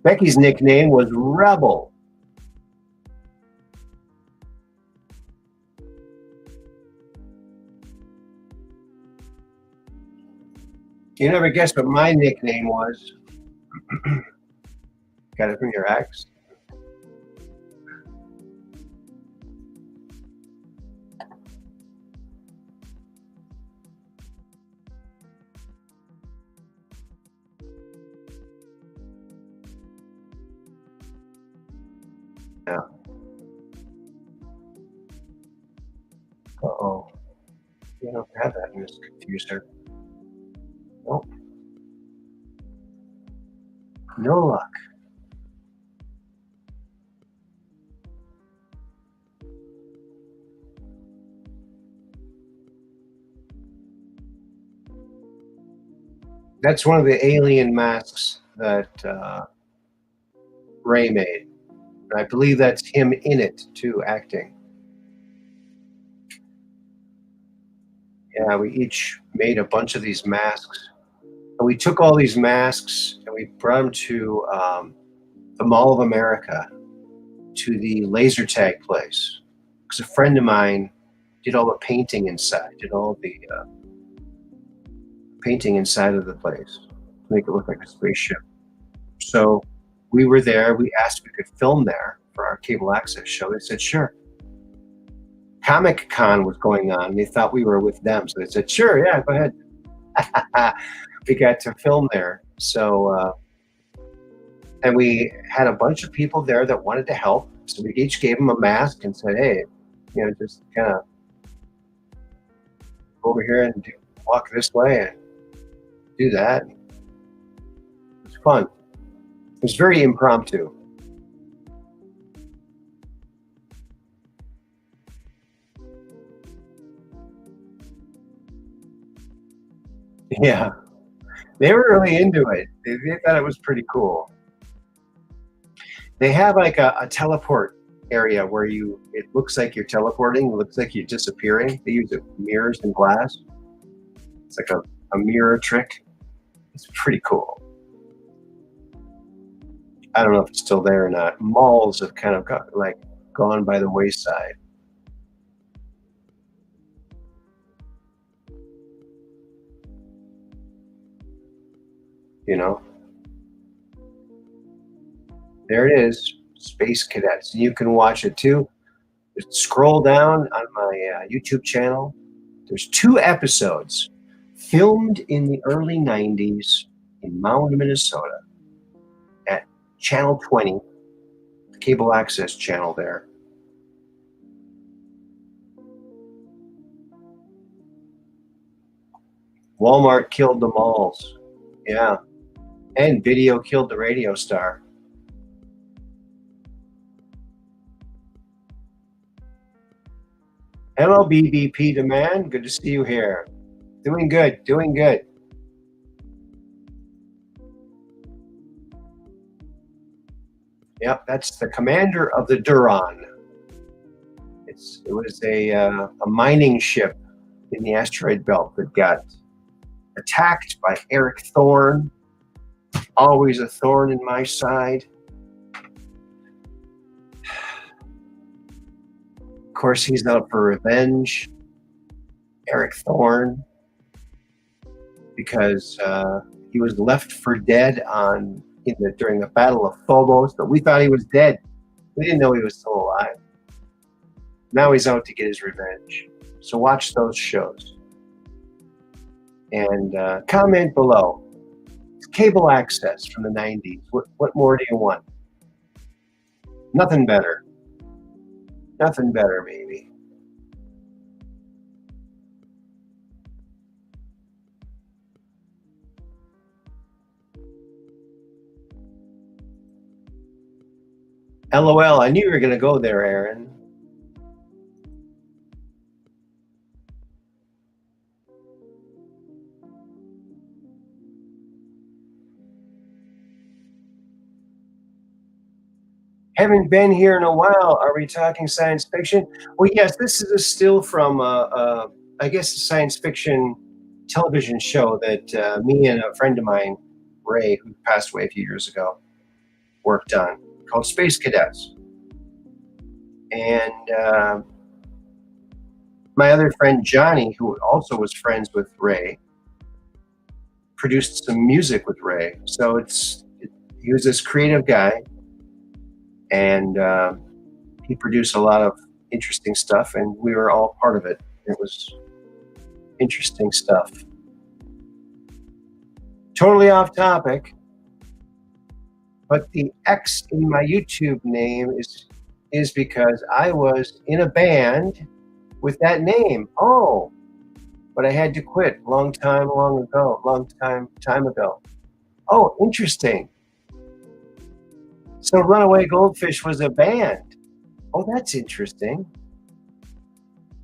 Becky's nickname was Rebel. You never guessed what my nickname was. Got it from your ex? Yeah. Uh-oh. You don't have that in this confuser. Nope. No luck. That's one of the alien masks that Ray made. And I believe that's him in it too, acting. Yeah, we each made a bunch of these masks. And we took all these masks and we brought them to the Mall of America, to the laser tag place. Because a friend of mine did all the painting inside, did all the painting inside of the place to make it look like a spaceship. So we were there. We asked if we could film there for our cable access show. They said, sure. Comic Con was going on. They thought we were with them. So they said, sure, yeah, go ahead. We got to film there. So, and we had a bunch of people there that wanted to help. So we each gave them a mask and said, hey, you know, just kind of go over here and walk this way and do that. It was fun. It was very impromptu. Yeah, they were really into it. They thought it was pretty cool. They have like a teleport area where it looks like you're teleporting, it looks like you're disappearing. They use mirrors and glass. It's like a mirror trick. It's pretty cool. I don't know if it's still there or not. Malls have kind of gone by the wayside. You know, there it is, Space Cadets. You can watch it too. Just scroll down on my YouTube channel. There's 2 episodes filmed in the early 90s in Mound, Minnesota at Channel 20, the cable access channel there. Walmart killed the malls. Yeah. And video killed the radio star. Hello, BBP Demand. Good to see you here. Doing good, doing good. Yep, that's the commander of the Duran. It was a mining ship in the asteroid belt that got attacked by Eric Thorne. Always a thorn in my side. Of course, he's out for revenge, Eric Thorne, because he was left for dead during the Battle of Phobos, but we thought he was dead. We didn't know he was still alive. Now he's out to get his revenge. So watch those shows. And comment below. Cable access from the 90s. What more do you want? Nothing better. Nothing better, maybe. LOL, I knew you were going to go there, Aaron. Haven't been here in a while. Are we talking science fiction? Well, yes, this is a still from, I guess, a science fiction television show that me and a friend of mine, Ray, who passed away a few years ago, worked on, called Space Cadets. And my other friend, Johnny, who also was friends with Ray, produced some music with Ray. So he was this creative guy. And he produced a lot of interesting stuff, and we were all part of it. It was interesting stuff. Totally off topic, but the X in my YouTube name is because I was in a band with that name. Oh, but I had to quit long time ago. Oh, interesting. So Runaway Goldfish was a band. Oh, that's interesting.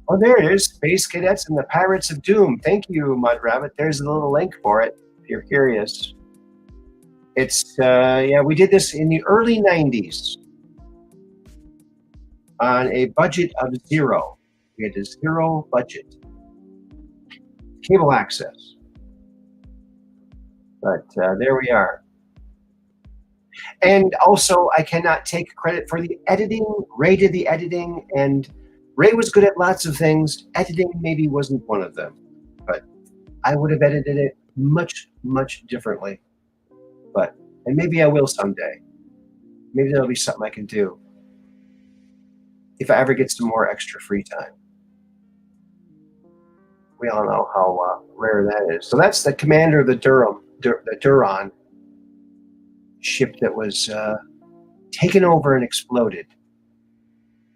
Oh, there it is. Space Cadets and the Pirates of Doom. Thank you, Mud Rabbit. There's a little link for it if you're curious. It's, we did this in the early 90s on a budget of 0. We had a 0 budget. Cable access. But there we are. And also, I cannot take credit for the editing. Ray did the editing, and Ray was good at lots of things. Editing maybe wasn't one of them, but I would have edited it much, much differently. And maybe I will someday. Maybe that'll be something I can do if I ever get some more extra free time. We all know how rare that is. So that's the commander of the Duran ship that was taken over and exploded.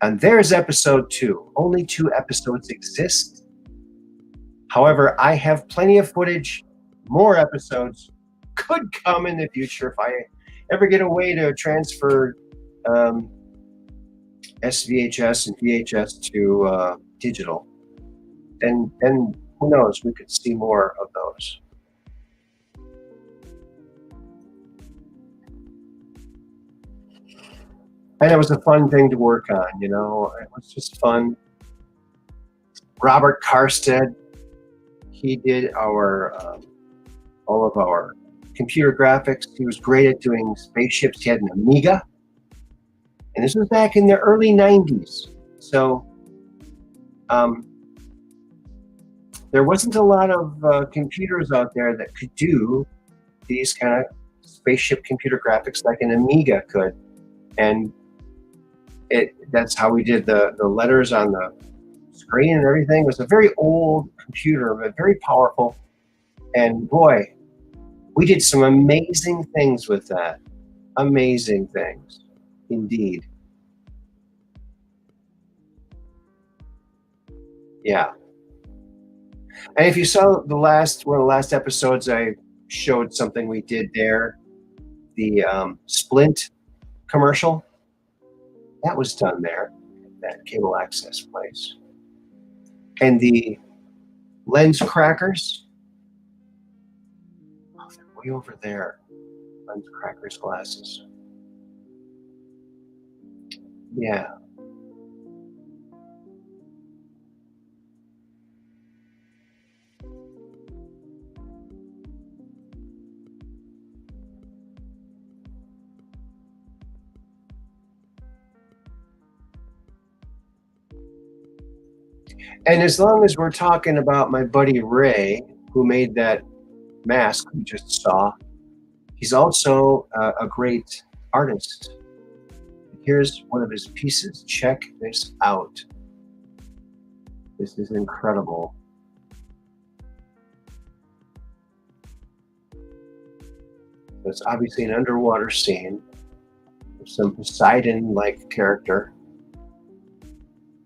And there's episode 2. Only 2 episodes exist. However, I have plenty of footage. More episodes could come in the future if I ever get a way to transfer SVHS and VHS to digital. Then who knows? We could see more of those. And it was a fun thing to work on, you know. It was just fun. Robert Karstead, He did our all of our computer graphics. He was great at doing spaceships. He had an Amiga, and this was back in the early '90s. So there wasn't a lot of computers out there that could do these kind of spaceship computer graphics like an Amiga could, and that's how we did the letters on the screen and everything. It was a very old computer, but very powerful. And boy, we did some amazing things with that. Amazing things, indeed. Yeah. And if you saw the last one of the last episodes, I showed something we did there. The Splint commercial that was done there, that cable access place, and the lens crackers. Oh, they're way over there. Lens crackers glasses. Yeah. And as long as we're talking about my buddy Ray, who made that mask we just saw, he's also a great artist. Here's one of his pieces. Check this out. This is incredible. It's obviously an underwater scene with some Poseidon-like character.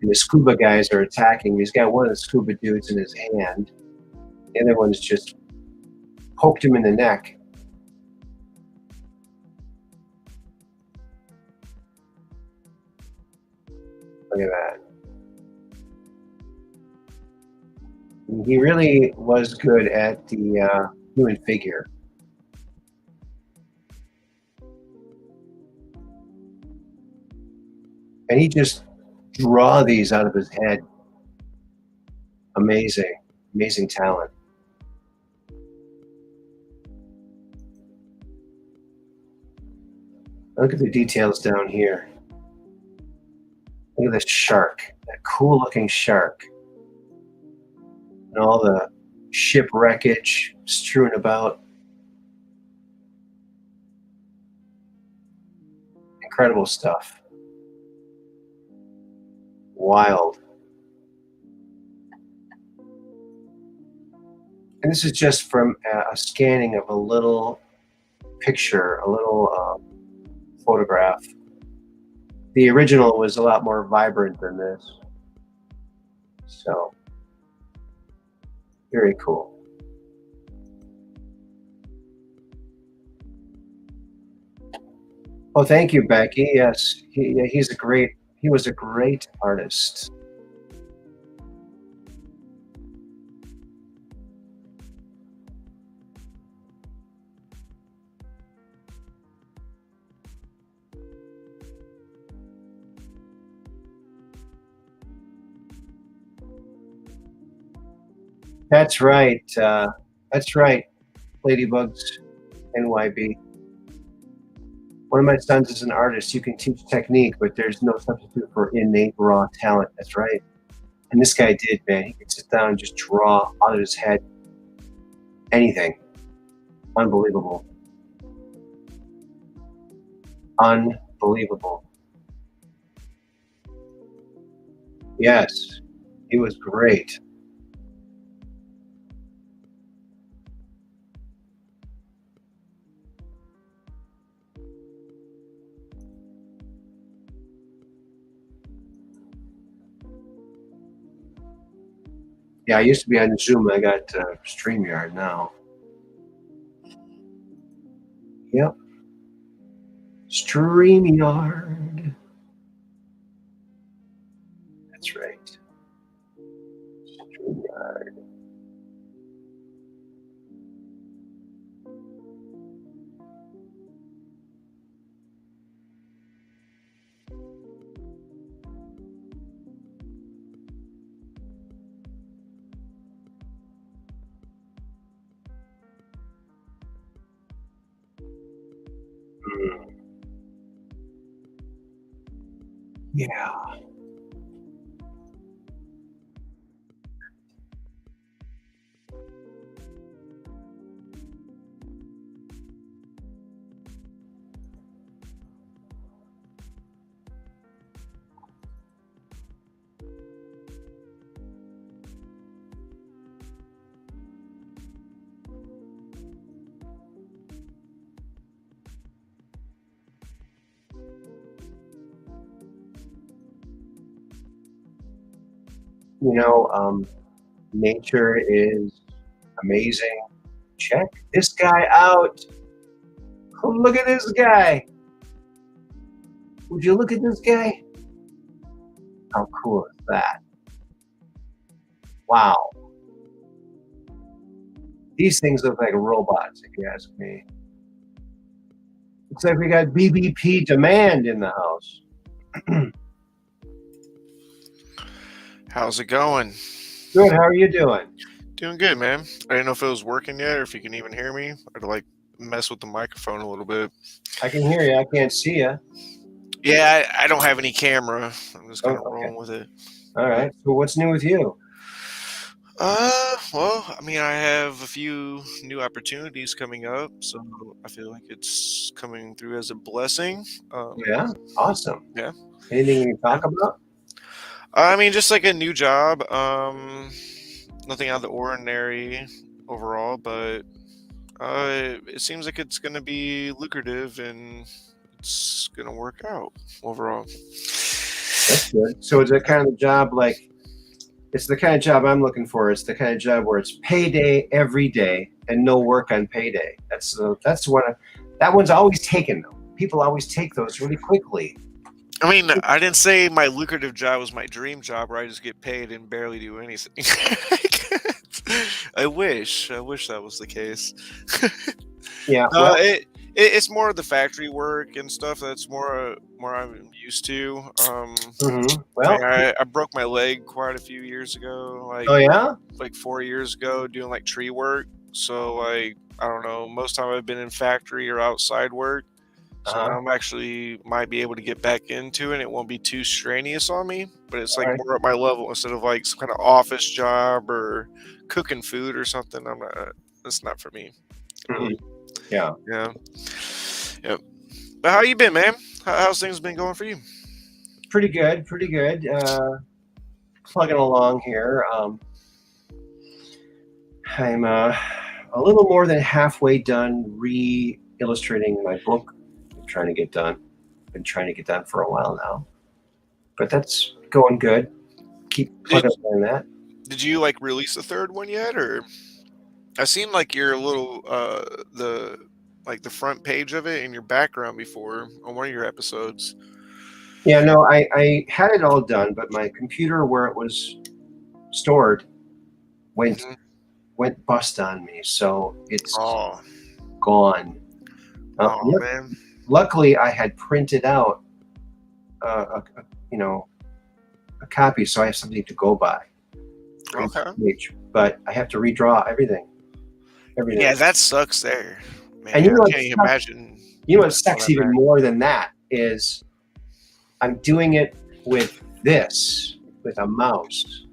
And the scuba guys are attacking. He's got one of the scuba dudes in his hand. The other one's just poked him in the neck. Look at that. He really was good at the human figure. And he just draw these out of his head. Amazing, amazing talent. Look at the details down here. Look at this shark, that cool looking shark. And all the ship wreckage strewn about. Incredible stuff. Wild. And this is just from a scanning of a little picture, a little photograph. The original was a lot more vibrant than this. So, very cool. Oh, thank you, Becky. Yes, he was a great artist. That's right. That's right, Ladybugs NYB. One of my sons is an artist. You can teach technique, but there's no substitute for innate raw talent. That's right. And this guy did, man. He could sit down and just draw out of his head anything. Unbelievable. Unbelievable. Yes, he was great. Yeah, I used to be on Zoom. I got StreamYard now. Yep. StreamYard. That's right. StreamYard. Yeah. You know, nature is amazing. Check this guy out. Oh, look at this guy. Would you look at this guy? How cool is that? Wow. These things look like robots, if you ask me. Looks like we got BBP demand in the house. How's it going? Good. How are you doing? Doing good, man. I didn't know if it was working yet or if you can even hear me. I'd like mess with the microphone a little bit. I can hear you. I can't see you. Yeah, I don't have any camera. I'm just kind of okay. rolling with it. All right. So what's new with you? Well, I mean, I have a few new opportunities coming up, so I feel like it's coming through as a blessing. Yeah. Awesome. Yeah. Anything you can talk about? I mean, just like a new job. Nothing out of the ordinary overall, but it seems like it's going to be lucrative and it's going to work out overall. That's good. So is it kind of the job like? It's the kind of job I'm looking for. It's the kind of job where it's payday every day and no work on payday. That's what that one's always taken though. People always take those really quickly. I mean, I didn't say my lucrative job was my dream job where I just get paid and barely do anything. I wish that was the case. Yeah. Well, It's more of the factory work and stuff. That's more I'm used to. well, I broke my leg quite a few years ago. oh yeah. Like 4 years ago, doing like tree work. So like I don't know. Most time I've been in factory or outside work. So now I'm actually might be able to get back into it. It won't be too strenuous on me, but it's like more at my level instead of like some kind of office job or cooking food or something. That's not for me. Yeah. Yep. But how you been, man? How's things been going for you? Pretty good. Plugging along here. I'm a little more than halfway done re-illustrating my book. I'm trying to get done. Been trying to get done for a while now, but that's going good. Keep plugging on that. Did you like release the third one yet, or I seen like your little the front page of it in your background before on one of your episodes? Yeah, no, I had it all done, but my computer where it was stored went bust on me, so it's gone. Man. Luckily, I had printed out a copy, so I have something to go by. Okay. But I have to redraw everything. Yeah, that sucks there. Man, and I can't even imagine. You know what sucks even more than that is I'm doing it with a mouse,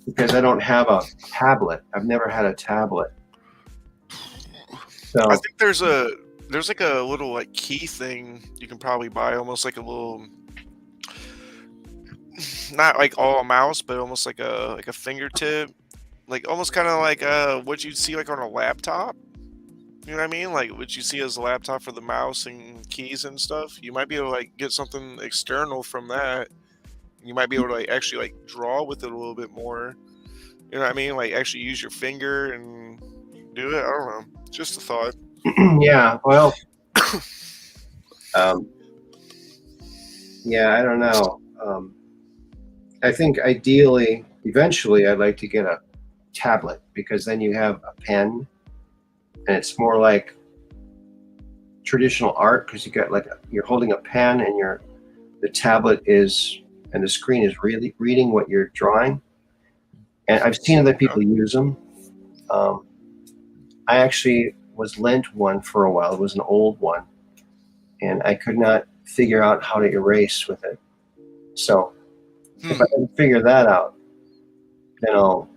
because I don't have a tablet. I've never had a tablet. So I think there's like a little like key thing you can probably buy, almost like a little, not like all a mouse, but almost like a fingertip, like almost kind of like what you'd see like on a laptop. You know what I mean? Like what you see as a laptop for the mouse and keys and stuff. You might be able to like get something external from that. You might be able to like actually like draw with it a little bit more. You know what I mean? Like actually use your finger and do it. I don't know. Just a thought. Yeah. Well. Yeah. I don't know. I think ideally, eventually, I'd like to get a tablet, because then you have a pen, and it's more like traditional art, because you got like you're holding a pen and the tablet is, and the screen is really reading what you're drawing. And I've seen other people use them. I actually was lent one for a while. It was an old one, and I could not figure out how to erase with it. So if I Hmm. can figure that out, then I'll,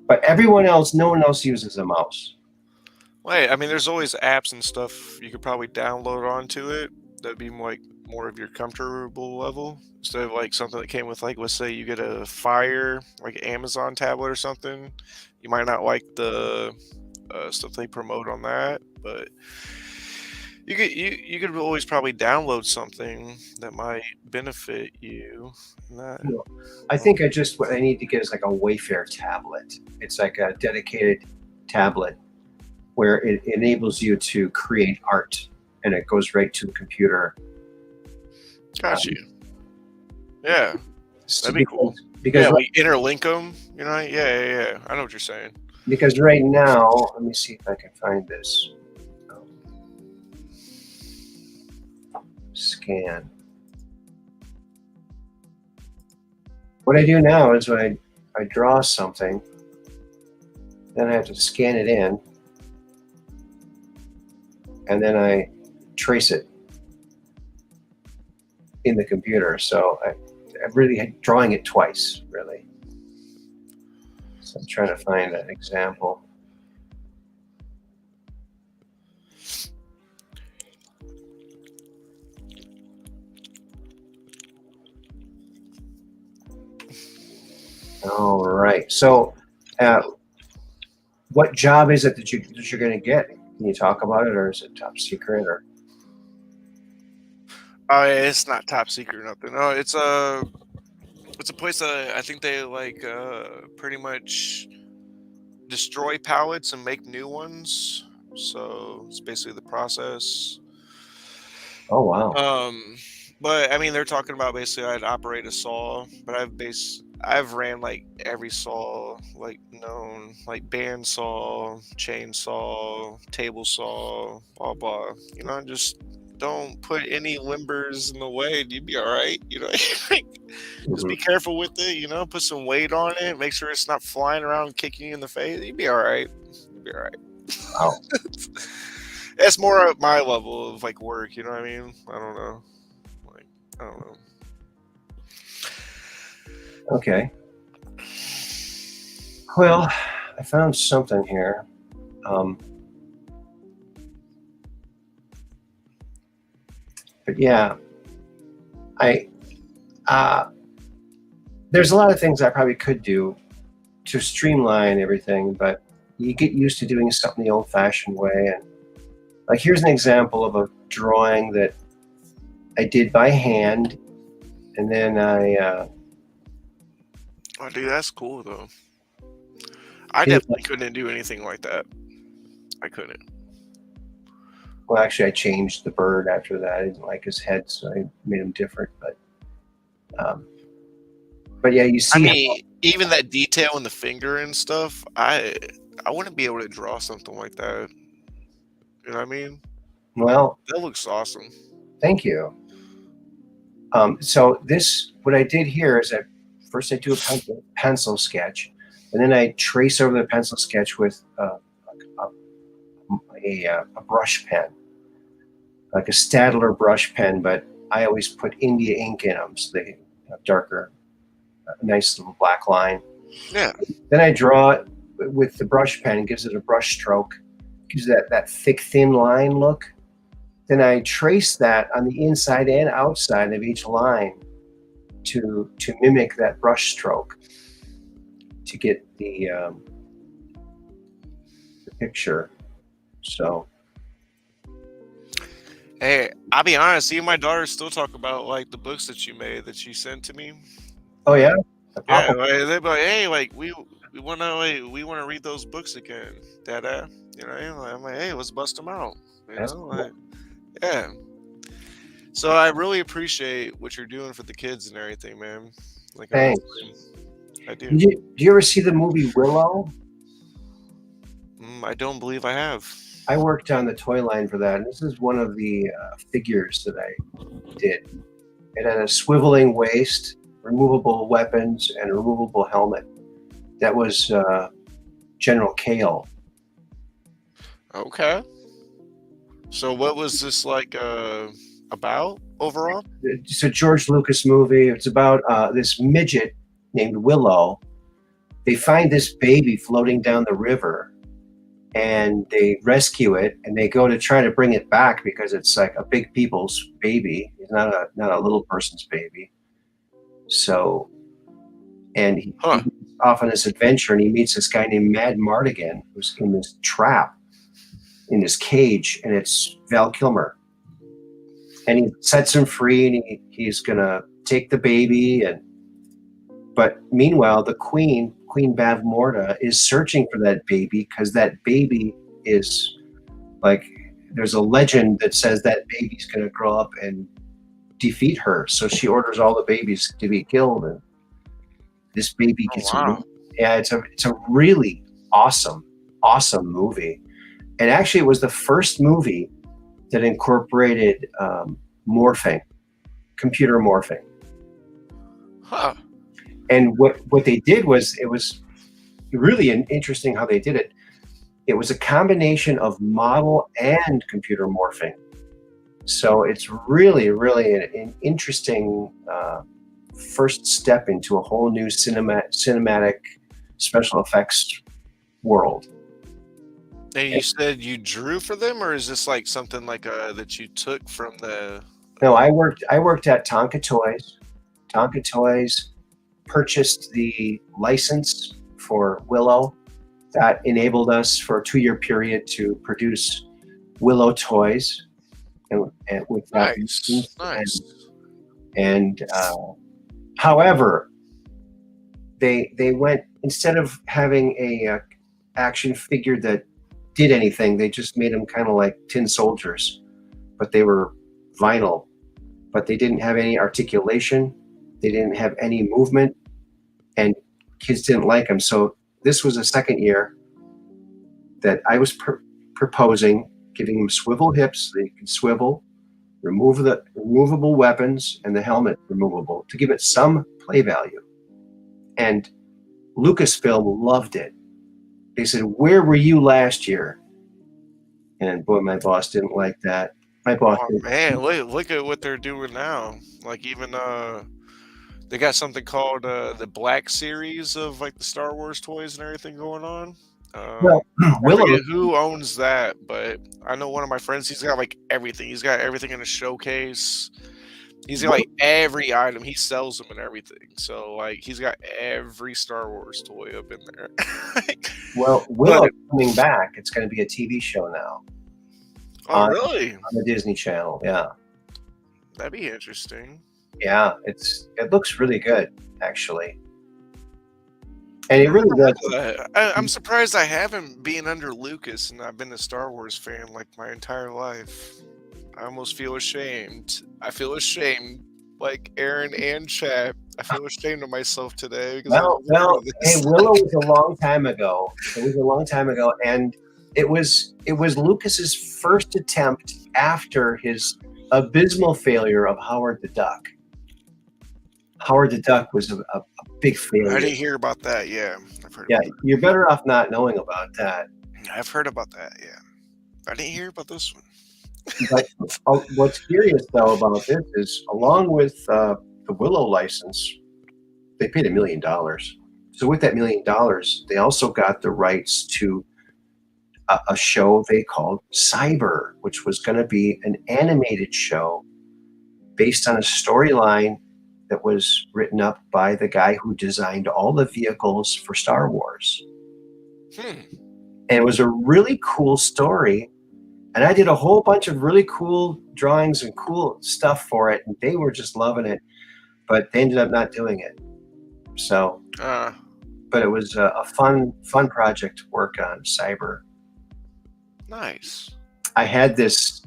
But everyone else, no one else uses a mouse. Wait, I mean, there's always apps and stuff you could probably download onto it that'd be more of your comfortable level instead of like something that came with like, let's say you get a Fire like Amazon tablet or something. You might not like the stuff they promote on that, but you could always probably download something that might benefit you. And that, You know, I think what I need to get is like a Wayfair tablet. It's like a dedicated tablet where it enables you to create art, and it goes right to the computer. got you. Yeah, that'd be cool. Because Yeah, we interlink them. You know? Yeah. I know what you're saying. because right now, let me see if I can find this. Scan. What I do now is I draw something, then I have to scan it in, and then I trace it in the computer. So I'm really drawing it twice, really. So I'm trying to find an example. All right. So, what job is it that you're going to get? Can you talk about it, or is it top secret? Or Oh, yeah, it's not top secret or nothing. No, it's a place that I think they like pretty much destroy pallets and make new ones. So it's basically the process. oh wow, But I mean, they're talking about basically I'd operate a saw, but I've ran like every saw like known, like bandsaw, chainsaw, table saw, blah blah. Just don't put any limbers in the way, and you'd be all right. Just be careful with it. Put some weight on it. Make sure it's not flying around and kicking you in the face. You'd be all right. You'd be all right. wow. It's more at my level of like work. You know what I mean? I don't know. Like I don't know. Okay. Well, I found something here. But yeah, there's a lot of things I probably could do to streamline everything, but you get used to doing something the old-fashioned way. And like, here's an example of a drawing that I did by hand, and then Oh, dude, that's cool though. I definitely couldn't do anything like that. I couldn't. well, actually, I changed the bird after that. I didn't like his head, so I made him different. But yeah, you see. I mean, even that detail in the finger and stuff, I wouldn't be able to draw something like that. You know what I mean? Well, That looks awesome. thank you. So what I did here is first I do a pencil sketch, and then I trace over the pencil sketch with a brush pen, like a Stadler brush pen, but I always put India ink in them so they have darker, nice little black line. Yeah. Then I draw it with the brush pen, gives it a brush stroke, gives that thick, thin line look. Then I trace that on the inside and outside of each line to mimic that brush stroke to get the picture. So, Hey, I'll be honest. Even my daughter still talk about like the books that you made that she sent to me. oh yeah, Yeah, like, they'd be like, "Hey, like we wanna read those books again, Dada." I'm like, "Hey, let's bust them out." That's cool. Like, yeah. So I really appreciate what you're doing for the kids and everything, man. Like, Thanks. honestly, I do. Did you ever see the movie Willow? I don't believe I have. I worked on the toy line for that. And this is one of the figures that I did. It had a swiveling waist, removable weapons, and a removable helmet. That was General Kale. Okay. So what was this like about overall? It's a George Lucas movie. It's about this midget named Willow. They find this baby floating down the river, and they rescue it, and they go to try to bring it back because it's like a big people's baby. It's not a little person's baby. So, and Huh. he's off on this adventure, and he meets this guy named Mad Mardigan, who's in this trap, in this cage, and it's Val Kilmer. And he sets him free, and he's gonna take the baby, but meanwhile, the Queen Bavmorda, is searching for that baby because that baby is like, there's a legend that says that baby's going to grow up and defeat her. So she orders all the babies to be killed, and this baby Oh gets wow. yeah, it's a really awesome movie. And actually, it was the first movie that incorporated morphing, computer morphing. Huh. And what they did was, it was really interesting how they did it. It was a combination of model and computer morphing. So it's really, really an interesting first step into a whole new cinematic special effects world. And you said you drew for them, or is this like something like that you took from the? No, I worked at Tonka Toys. Tonka Toys purchased the license for Willow. That enabled us for a 2-year period to produce Willow toys, and with that. Nice. And however, they went, instead of having a action figure that did anything, they just made them kind of like tin soldiers, but they were vinyl, but they didn't have any articulation, they didn't have any movement, and kids didn't like them. So this was a second year that I was proposing giving them swivel hips, so they could swivel, remove the removable weapons, and the helmet removable to give it some play value. And Lucasfilm loved it. They said, "Where were you last year?" And boy, my boss didn't like that. My boss, Oh man, look at what they're doing now. Like even they got something called the Black Series of like the Star Wars toys and everything going on. well, I Willow, forget who owns that, but I know one of my friends. He's got like everything. He's got everything in a showcase. He's got like every item. He sells them and everything. So like he's got every Star Wars toy up in there. Willow But coming back. It's going to be a TV show now oh really? on the Disney Channel. Yeah, That'd be interesting. yeah. It looks really good, actually, and it really does. I'm surprised I haven't been under Lucas and I've been a Star Wars fan like my entire life. I almost feel ashamed. I feel ashamed, like Aaron and Chad. I feel ashamed of myself today because I wasn't part of Hey, this. Willow was a long time ago. It was a long time ago, and it was Lucas's first attempt after his abysmal failure of Howard the Duck. Howard the Duck was a big failure. I didn't hear about that. Yeah, I've heard. Yeah, About you're better off not knowing about that. that. I've heard about that. Yeah, I didn't hear about this one. But what's curious though about this is, along with the Willow license, they paid $1 million. So with that $1 million, they also got the rights to a show they called Cyber, which was going to be an animated show based on a storyline that was written up by the guy who designed all the vehicles for Star Wars. Hmm. And it was a really cool story. And I did a whole bunch of really cool drawings and cool stuff for it, and they were just loving it. But they ended up not doing it. So, but it was a fun project to work on, Cyber. Nice. I had this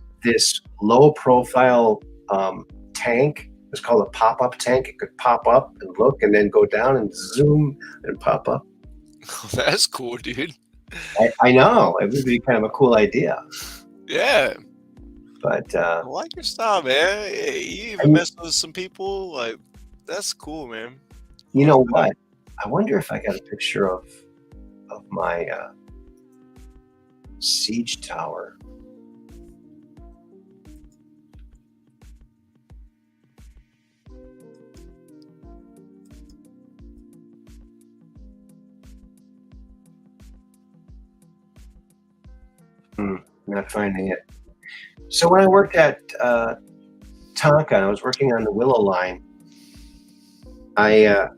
low profile tank. It was called a pop-up tank. It could pop up and look, and then go down and zoom and pop up. That's cool, dude. I know, it would be kind of a cool idea. Yeah. But I like your style, man. You even mess with some people. Like, that's cool, man. You know what? I wonder if I got a picture of my siege tower. Not finding it. So when I worked at Tonka, I was working on the Willow line. I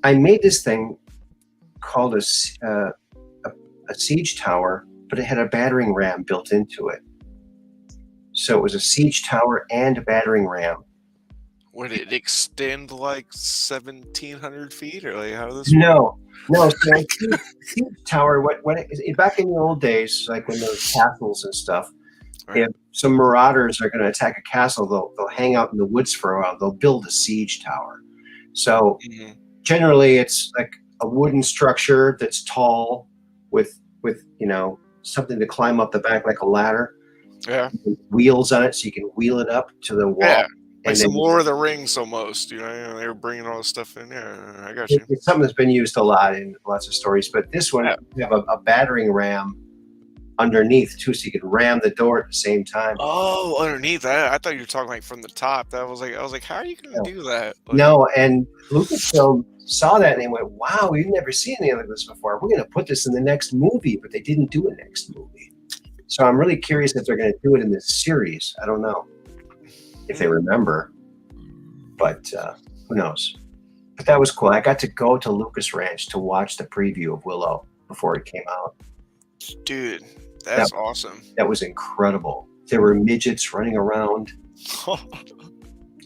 made this thing called a siege tower, but it had a battering ram built into it. So it was a siege tower and a battering ram. Would it extend like 1,700 feet, or like how does this work? No. So siege tower. Back in the old days, like when there was castles and stuff, Right. if some marauders are going to attack a castle, they'll hang out in the woods for a while. They'll build a siege tower. So generally, it's like a wooden structure that's tall with something to climb up the back like a ladder. Yeah. Wheels on it, so you can wheel it up to the wall. Yeah. Like And some then Lord of the Rings almost, they were bringing all this stuff in there. I got you. it's something that's been used a lot in lots of stories. But this one, Yeah. you have a battering ram underneath too, so you could ram the door at the same time. Oh, underneath that, I thought you were talking like from the top. I was like, how are you gonna do that? Like, No, and Lucasfilm saw that and they went, "Wow, we've never seen anything like this before. We're going to put this in the next movie," but they didn't do a next movie. So I'm really curious if they're going to do it in this series. I don't know if they remember, but who knows? But that was cool. I got to go to Lucas Ranch to watch the preview of Willow before it came out. dude, that's awesome. That was incredible. There were midgets running around.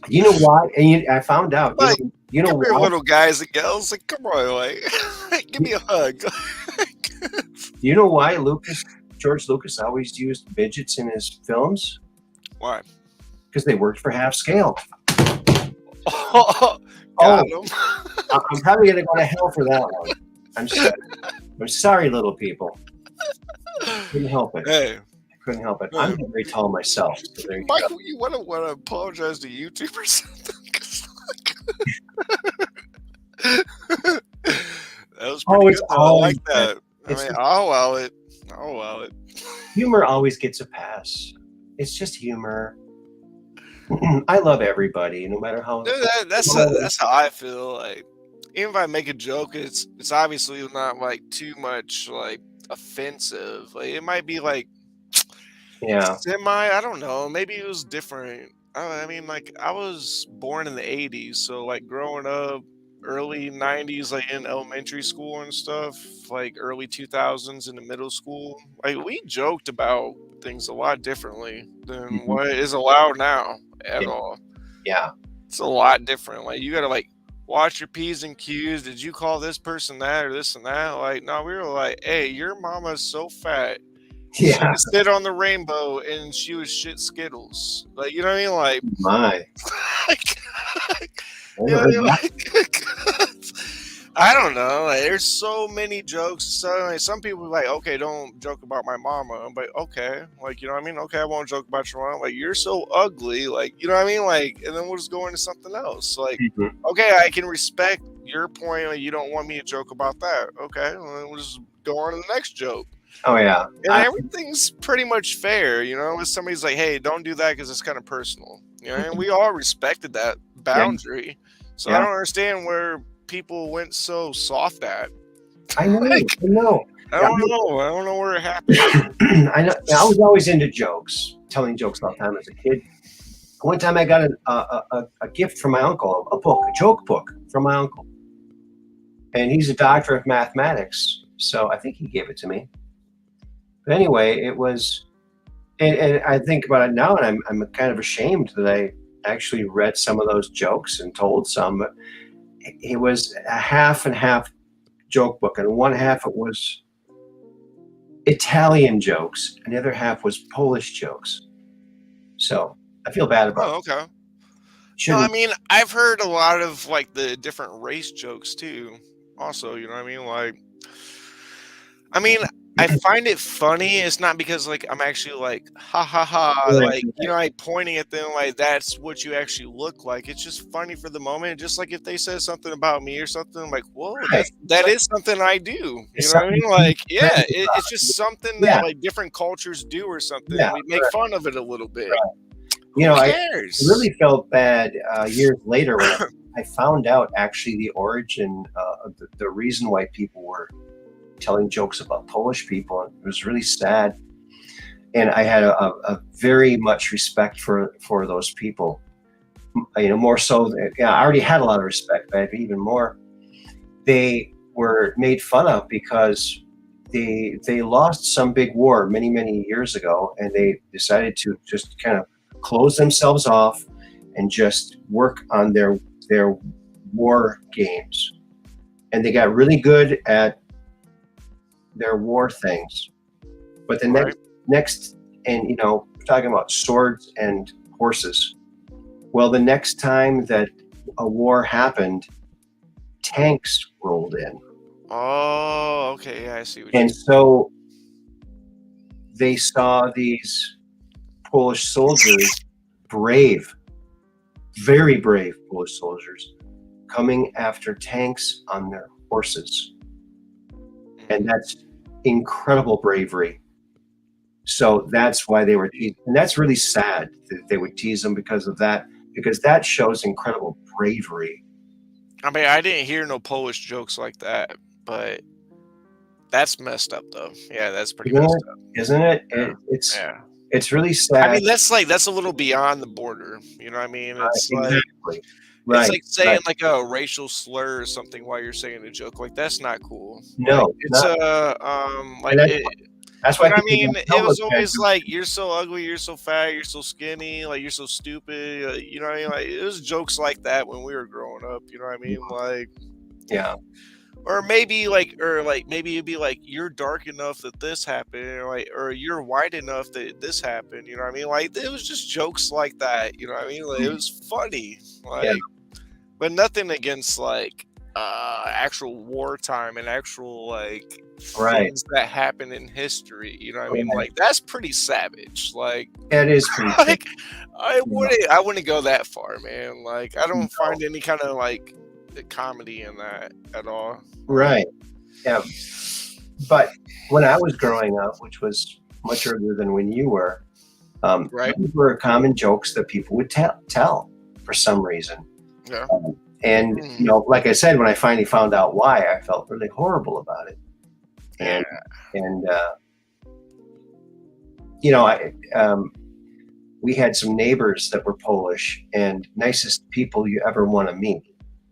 You know why? And I found out. Like, you know Come here, why? little guys and girls. Like, come on, like, give me a hug. You know why George Lucas always used midgets in his films? Why? Because they worked for half scale. Got him. I'm probably going to go to hell for that one. I'm sorry, little people. Couldn't help it. Hey, Couldn't help it. I'm very tall myself. So there you go. Michael, you want to apologize to YouTube or something? That was pretty good. I like that. I'll allow it. Humor always gets a pass. It's just humor. I love everybody, no matter how. That's how I feel. Like, even if I make a joke, it's obviously not like too much like offensive. Like, it might be like semi. I don't know. Maybe it was different. I mean, like, I was born in the 80s, so like growing up early 90s, like in elementary school and stuff, like early 2000s in the middle school, like we joked about things a lot differently than what is allowed now at all. Yeah. It's a lot different. Like, you gotta like watch your P's and Q's. Did you call this person that or this and that? Like, no, we were like, hey, your mama's so fat. She could sit on the rainbow and she was shit Skittles. Like, you know what I mean? Like, My. I don't know. Like, there's so many jokes. So like, some people are like, okay, don't joke about my mama. I'm like, okay, like, you know what I mean? Okay, I won't joke about your mom. Like, you're so ugly. Like, you know what I mean? Like, and then we'll just go into something else. Like, okay, I can respect your point. Like, you don't want me to joke about that. Okay, well, then we'll just go on to the next joke. Oh yeah. And everything's pretty much fair, you know. If somebody's like, hey, don't do that because it's kind of personal, you know, and we all respected that boundary. So I don't understand where people went so soft at. I know. I don't know where it happened. I know. I was always into jokes, telling jokes all the time as a kid. One time I got a gift from my uncle, a joke book from my uncle. And he's a doctor of mathematics, so I think he gave it to me. But anyway, it was, and I think about it now, and I'm kind of ashamed that I actually read some of those jokes and told some, but it was a half and half joke book, and one half it was Italian jokes, and the other half was Polish jokes. So I feel bad about it. Oh, okay. No, I mean, I've heard a lot of like the different race jokes too. Also, you know what I mean? Like, I mean, I find it funny. It's not because like I'm actually like ha ha ha, like, you know, like pointing at them like that's what you actually look like. It's just funny for the moment. Just like if they said something about me or something, I'm like, whoa, that is something I do. You know what I mean? Like, yeah, it's just something that like different cultures do or something. We make fun of it a little bit. You know, I really felt bad years later when I found out actually the origin of the reason why people were telling jokes about Polish people. It was really sad, and I had a very much respect for those people. More so. Yeah, I already had a lot of respect, but I have even more. They were made fun of because they lost some big war many years ago, and they decided to just kind of close themselves off and just work on their war games, and they got really good at their war things. But the next, and we're talking about swords and horses. Well, the next time that a war happened, tanks rolled in. Oh, okay. Yeah, I see what you And so they saw these Polish soldiers, brave, very brave Polish soldiers, coming after tanks on their horses. And that's incredible bravery. So that's why they were teased. And that's really sad that they would tease them because of that, because that shows incredible bravery. I mean, I didn't hear no Polish jokes like that, but that's messed up, though. Yeah, that's pretty messed up. Isn't it? Yeah. It's really sad. I mean, that's a little beyond the border. You know what I mean? It's exactly. It's like saying like a racial slur or something while you're saying a joke. Like that's not cool. No, like, it's that's why I mean, it was always like, you're so ugly, you're so fat, you're so skinny, like you're so stupid. You know what I mean? Like it was jokes like that when we were growing up. You know what I mean? Like, yeah. Or maybe maybe it'd be like, you're dark enough that this happened, or you're white enough that this happened. You know what I mean? Like it was just jokes like that. You know what I mean? Like, it was funny. But nothing against like actual wartime and actual like things that happen in history. You know what I mean? Like that's pretty savage. Like that is pretty. Like I wouldn't go that far, man. Like I don't find any kind of like comedy in that at all. Right. Yeah. But when I was growing up, which was much earlier than when you were, these were common jokes that people would tell for some reason. Yeah. And like I said, when I finally found out why, I felt really horrible about it. And we had some neighbors that were Polish, and nicest people you ever want to meet.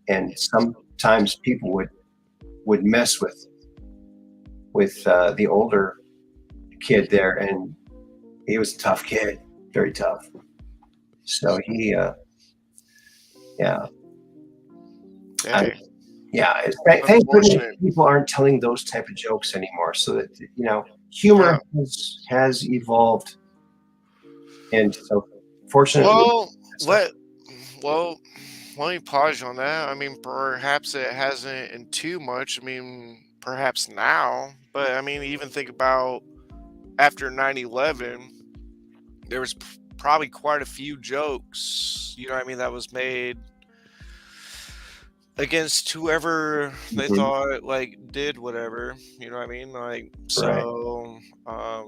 And sometimes people would mess with the older kid there, and he was a tough kid, very tough. So he, thank goodness people aren't telling those type of jokes anymore. So that humor has evolved, and so fortunately, let me pause on that. I mean, perhaps it hasn't in too much. I mean, perhaps now, but I mean, even think about after 9/11, there was probably quite a few jokes, you know what I mean, that was made against whoever they thought like did whatever, you know what I mean? Like, so, I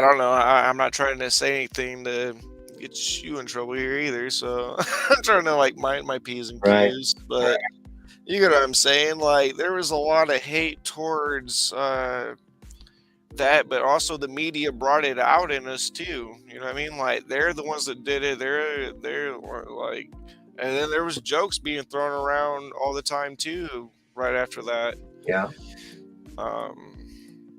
don't know. I'm not trying to say anything to get you in trouble here either, so I'm trying to like mind my P's and Q's, but you get what I'm saying? Like there was a lot of hate towards that, but also the media brought it out in us too. You know what I mean? Like they're the ones that did it. They're like, and then there was jokes being thrown around all the time too. Right after that,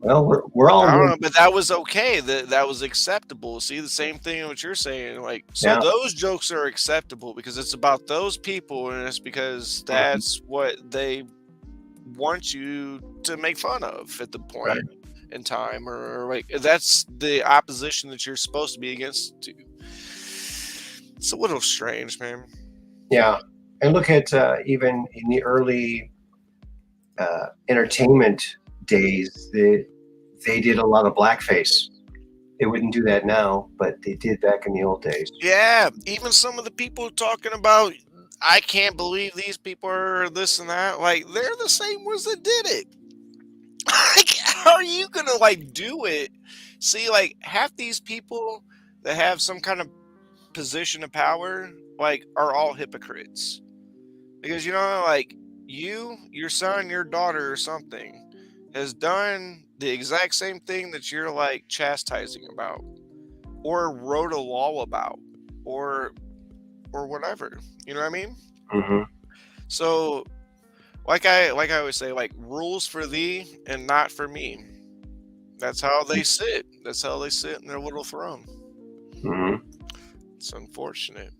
well, we're all. I don't know, but that was okay. That was acceptable. See, the same thing what you're saying. Like, so those jokes are acceptable because it's about those people, and it's because that's what they want you to make fun of at the point in time, or like that's the opposition that you're supposed to be against. It's a little strange, man. Yeah, and look at even in the early entertainment days, they did a lot of blackface. They wouldn't do that now, but they did back in the old days. Yeah, even some of the people talking about, I can't believe these people are this and that. Like, they're the same ones that did it. Like, how are you gonna like do it? See, like half these people that have some kind of position of power, like, are all hypocrites. Because like your son, your daughter, or something has done the exact same thing that you're like chastising about, or wrote a law about, or whatever. You know what I mean? Hmm. So, like I always say, like, rules for thee and not for me. That's how they sit. That's how they sit in their little throne. Hmm. It's unfortunate.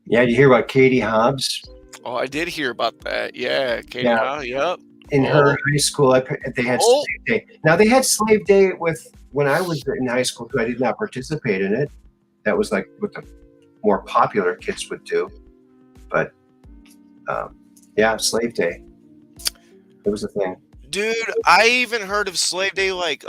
Yeah, you hear about Katie Hobbs? Oh, I did hear about that. Yeah, Katie Yeah, Howe. Yep. in her Oh, high school, they had oh, slave day. Now they had slave day with when I was in high school too. I did not participate in it. That was like what the more popular kids would do. But yeah, slave day. It was a thing. dude. I even heard of Slave Day. Like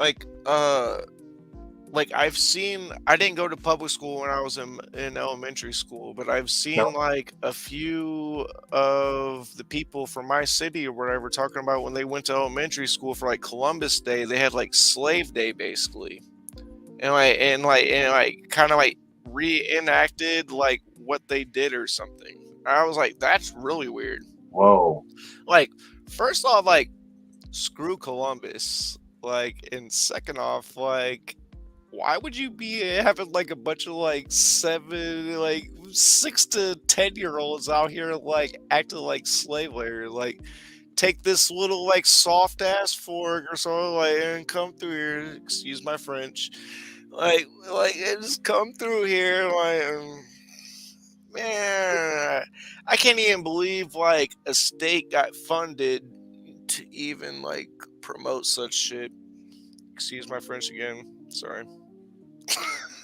I've seen. I didn't go to public school when I was in elementary school, but I've No. seen like a few of the people from my city or whatever talking about when they went to elementary school for like Columbus Day. They had like Slave Day basically, and kind of like reenacted like what they did or something. I was like, that's really weird. Whoa. Like, first off, like, screw Columbus. Like, and second off, like, why would you be having like a bunch of like 6 to 10 year olds out here like acting like slave labor? Like, take this little like soft ass fork or so, like, and come through here. Excuse my French. And just come through here, man. I can't even believe like a state got funded to even like promote such shit. Excuse my French again. Sorry.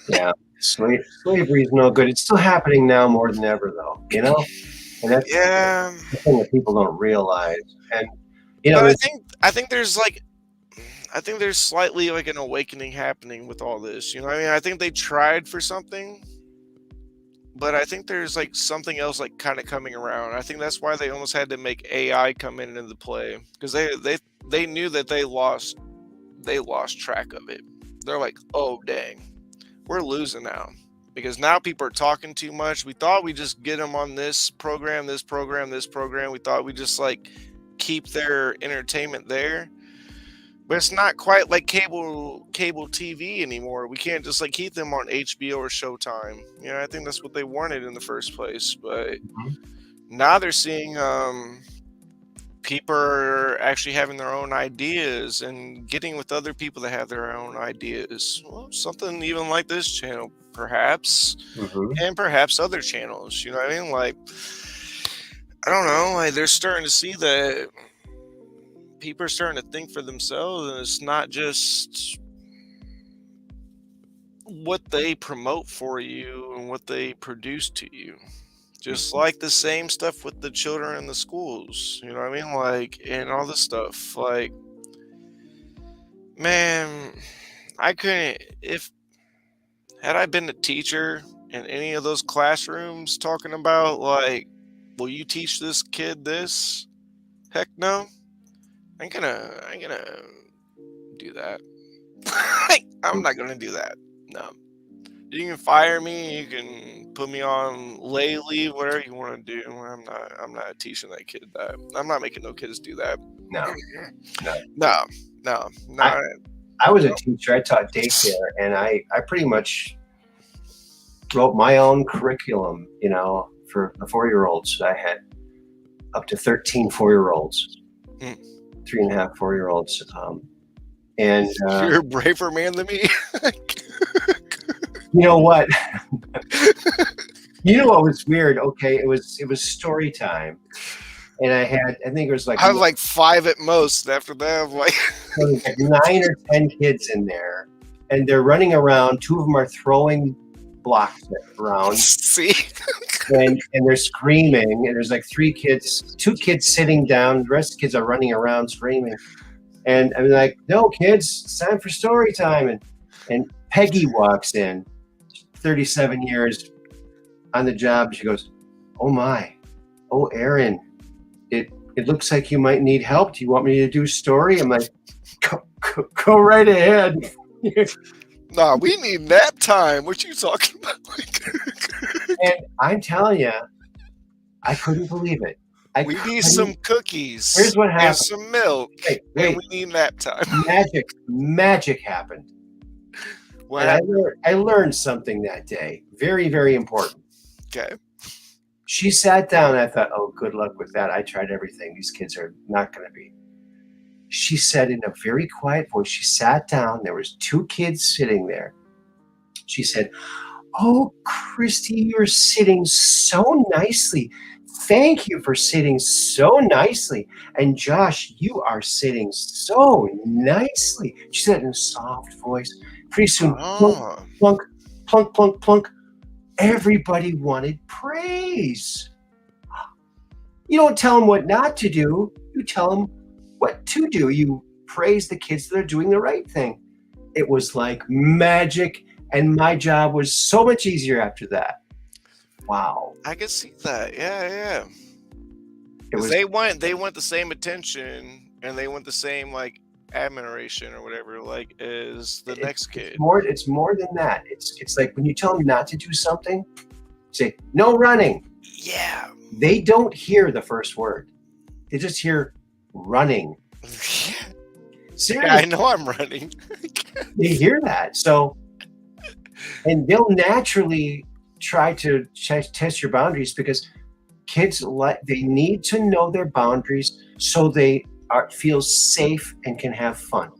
Yeah, slavery is no good. It's still happening now more than ever, though. And that's Yeah, the thing that people don't realize. And you know, but there's I think there's slightly like an awakening happening with all this. You know what I mean? I think they tried for something, but I think there's like something else like kind of coming around. I think that's why they almost had to make AI come in into play, because they knew that they lost track of it. They're like, oh dang, we're losing now, because now people are talking too much. We thought we just get them on this program, this program, this program. We thought we just like keep their entertainment there. But it's not quite like cable TV anymore. We can't just like keep them on HBO or Showtime. You know, I think that's what they wanted in the first place. But now they're seeing people are actually having their own ideas and getting with other people that have their own ideas. Well, something even like this channel, perhaps, and perhaps other channels. You know what I mean? Like, I don't know. Like, they're starting to see that people are starting to think for themselves, and it's not just what they promote for you and what they produce to you. Just like the same stuff with the children in the schools, you know what I mean? Like, and all this stuff. Like, man, I couldn't, if, had I been a teacher in any of those classrooms talking about, like, will you teach this kid this? Heck no. I ain't gonna do that. I'm not gonna do that. No. You can fire me. You can put me on lay leave, whatever you want to do. I'm not teaching that kid that. I'm not making no kids do that. no, No. I was a teacher. I taught daycare, and I pretty much wrote my own curriculum. For the 4-year-olds. I had up to 13 4-year-olds, 3.5 4-year-olds, and You're a braver man than me. you know what? You know what was weird? Okay, it was story time, and I think it was like I was like 5 at most. After that, I'm like, there was like 9 or 10 kids in there, and they're running around. 2 of them are throwing blocks around, see, and they're screaming. And there's like 2 kids sitting down. The rest of the kids are running around screaming. And I'm like, no, kids, it's time for story time. And Peggy walks in, 37 years on the job. She goes, oh my, oh, Aaron, it looks like you might need help. Do you want me to do a story? I'm like, go right ahead. nah, we need nap time. What you talking about? And I'm telling you, I couldn't believe it. We need some cookies. Here's what and happened. some milk. Wait. And we need nap time. Magic happened. What And happened? I learned something that day. Very, very important. Okay. She sat down and I thought, oh, good luck with that. I tried everything. These kids are not going to be. She said in a very quiet voice, she sat down. There was 2 kids sitting there. She said, oh, Christy, you're sitting so nicely. Thank you for sitting so nicely. And Josh, you are sitting so nicely. She said in a soft voice. Pretty soon, plunk, plunk, plunk, plunk, plunk. Everybody wanted praise. You don't tell them what not to do. You tell them what to do. You praise the kids that are doing the right thing. It was like magic, and my job was so much easier after that. Wow. I can see that. Yeah. It was, they want the same attention, and they want the same like admiration or whatever, like as the next kid. It's more than that. It's like when you tell them not to do something, say no running. Yeah. They don't hear the first word. They just hear running. Seriously. Yeah, I know I'm running. They hear that. So, and they'll naturally try to test your boundaries because kids they need to know their boundaries so they feel safe and can have fun.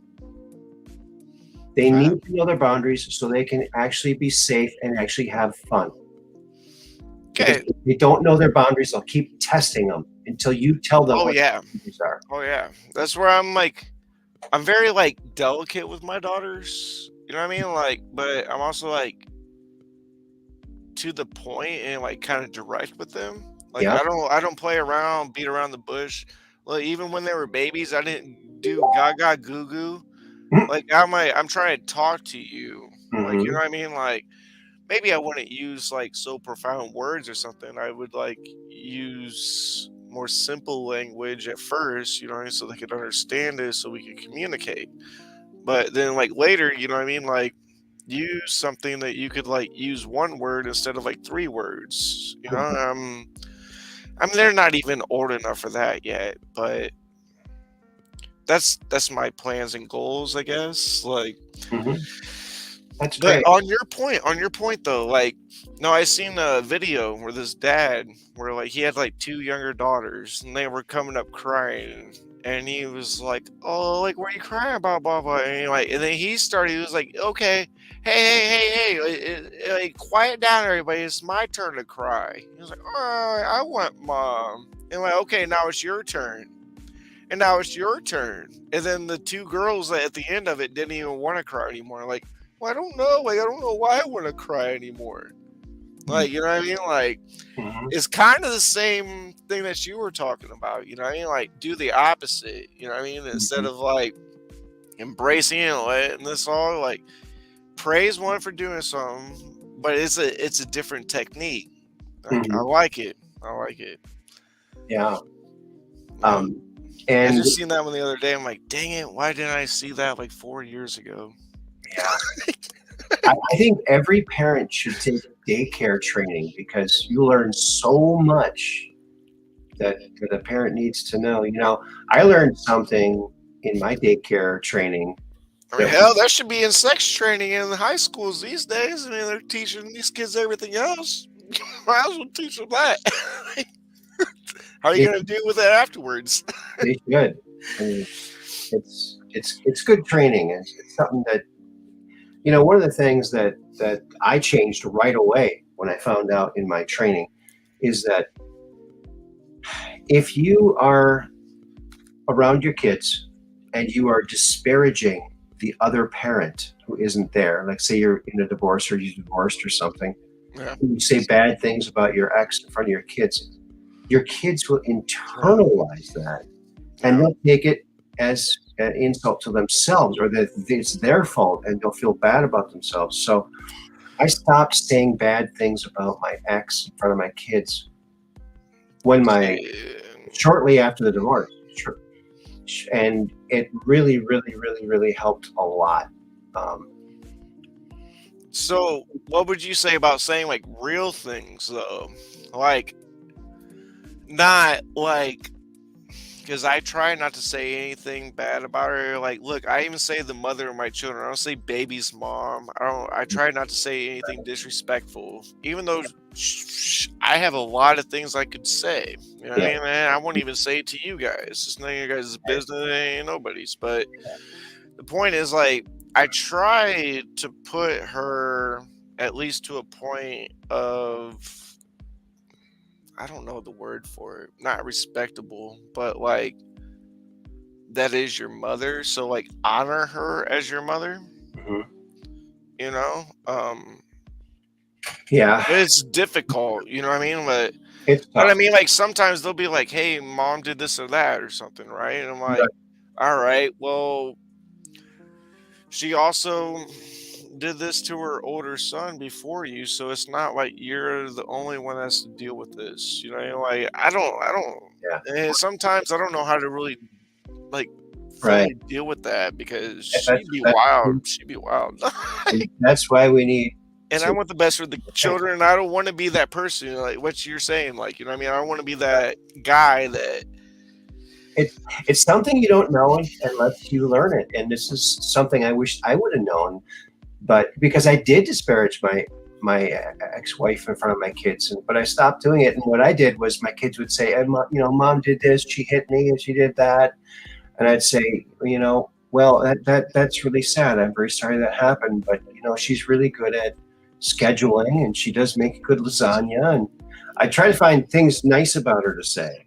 They need to know their boundaries so they can actually be safe and actually have fun. Okay. If they don't know their boundaries, they'll keep testing them until you tell them what yeah. their boundaries are. Oh yeah. That's where I'm very like delicate with my daughters. You know what I mean? Like, but I'm also like to the point and like kind of direct with them. Like Yeah. I don't play around, beat around the bush. Like even when they were babies, I didn't do gaga goo goo. Like I'm trying to talk to you. Like, you know what I mean? Like maybe I wouldn't use like so profound words or something. I would like use more simple language at first, you know what I mean, so they could understand it, so we could communicate. But then like later, you know what I mean, like use something that you could like use one word instead of like 3 words. You know, I mean they're not even old enough for that yet, but that's my plans and goals, I guess. Like That's great. But on your point though, like, no, I seen a video where this dad, where like he had like 2 younger daughters, and they were coming up crying, and he was like, "Oh, like, what are you crying about, blah blah?" And then he was like, "Okay, hey, like, quiet down, everybody. It's my turn to cry." He was like, "Oh, I want mom." And like, okay, now it's your turn. And now it's your turn. And then the 2 girls at the end of it didn't even want to cry anymore. Like, well, I don't know. Like, I don't know why I want to cry anymore. Like, you know what I mean? Like, it's kind of the same thing that you were talking about. You know what I mean? Like, do the opposite. You know what I mean? Instead of like embracing it and letting this all, like, praise one for doing something, but it's a different technique. Like, I like it. Yeah. And I just seen that one the other day. I'm like, dang it, why didn't I see that like 4 years ago? Yeah. I think every parent should take daycare training because you learn so much that a parent needs to know. You know, I learned something in my daycare training. I mean, hell, that should be in sex training in the high schools these days. I mean, they're teaching these kids everything else. Might as well teach them that. How are you going to deal with it afterwards? They should. I mean, it's good training. It's something that, you know, one of the things that I changed right away when I found out in my training is that if you are around your kids and you are disparaging the other parent who isn't there, like say you're in a divorce or you're divorced or something, you say bad things about your ex in front of your kids will internalize that and they'll take it as an insult to themselves or that it's their fault and they'll feel bad about themselves. So I stopped saying bad things about my ex in front of my kids shortly after the divorce. And it really, really, really, really helped a lot. So what would you say about saying like real things though? Like, not like, because I try not to say anything bad about her. Like, look, I even say the mother of my children. I don't say baby's mom. I try not to say anything disrespectful, even though I have a lot of things I could say. You know what I Yeah. mean, man? I won't even say it to you guys. It's none of your guys' business. It ain't nobody's. But the point is, like, I try to put her at least to a point of, I don't know the word for it, not respectable, but like, that is your mother, so like honor her as your mother, Mhm. you know. Yeah. It's difficult, you know what I mean, It's but I tough. mean, like, sometimes they'll be like, hey, mom did this or that or something, right? And I'm like, Right. all right, well, she also did this to her older son before you, so it's not like you're the only one that has to deal with this, you know. Like, I don't Yeah. and sometimes I don't know how to really, like, Right. fully deal with that, because And that's she'd be that's wild. She'd be wild. that's why we need And I to want the best for the children, and I don't want to be that person, like what you're saying, like, you know what I mean? I don't want to be that guy that, it's something you don't know unless you learn it. And this is something I wish I would have known, but because I did disparage my ex-wife in front of my kids, but I stopped doing it. And what I did was my kids would say, Mom did this, she hit me, and she did that, and I'd say, well, that's really sad. I'm very sorry that happened, but she's really good at scheduling, and she does make good lasagna, and I try to find things nice about her to say.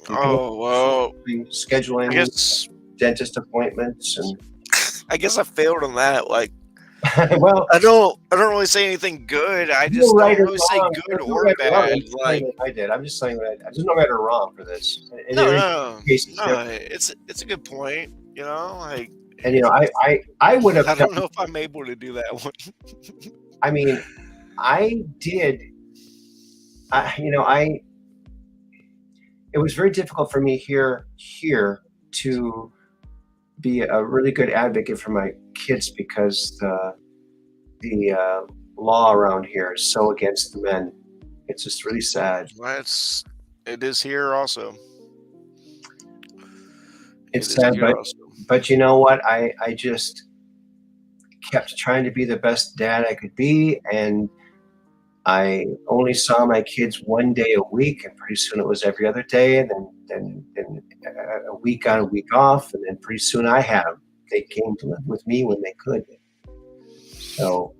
And come up oh, well, with I scheduling guess dentist appointments, and I failed on that. Like, well, I don't really say anything good. I no just right don't or really say wrong. good There's no or right or wrong. bad. I'm just saying Like, what I did. I'm just saying there's no right or wrong for this. And there is no, cases no, different. it's a good point. You know, like, And I would have I done. don't know if I'm able to do that one. I mean, I did. I it was very difficult for me here to be a really good advocate for my kids because the law around here is so against the men. It's just really sad. It is here also. It It's is sad, here also. but you know what? I just kept trying to be the best dad I could be, and I only saw my kids one day a week, and pretty soon it was every other day, and then a week on, a week off, and then pretty soon I had them. They came to live with me when they could. So,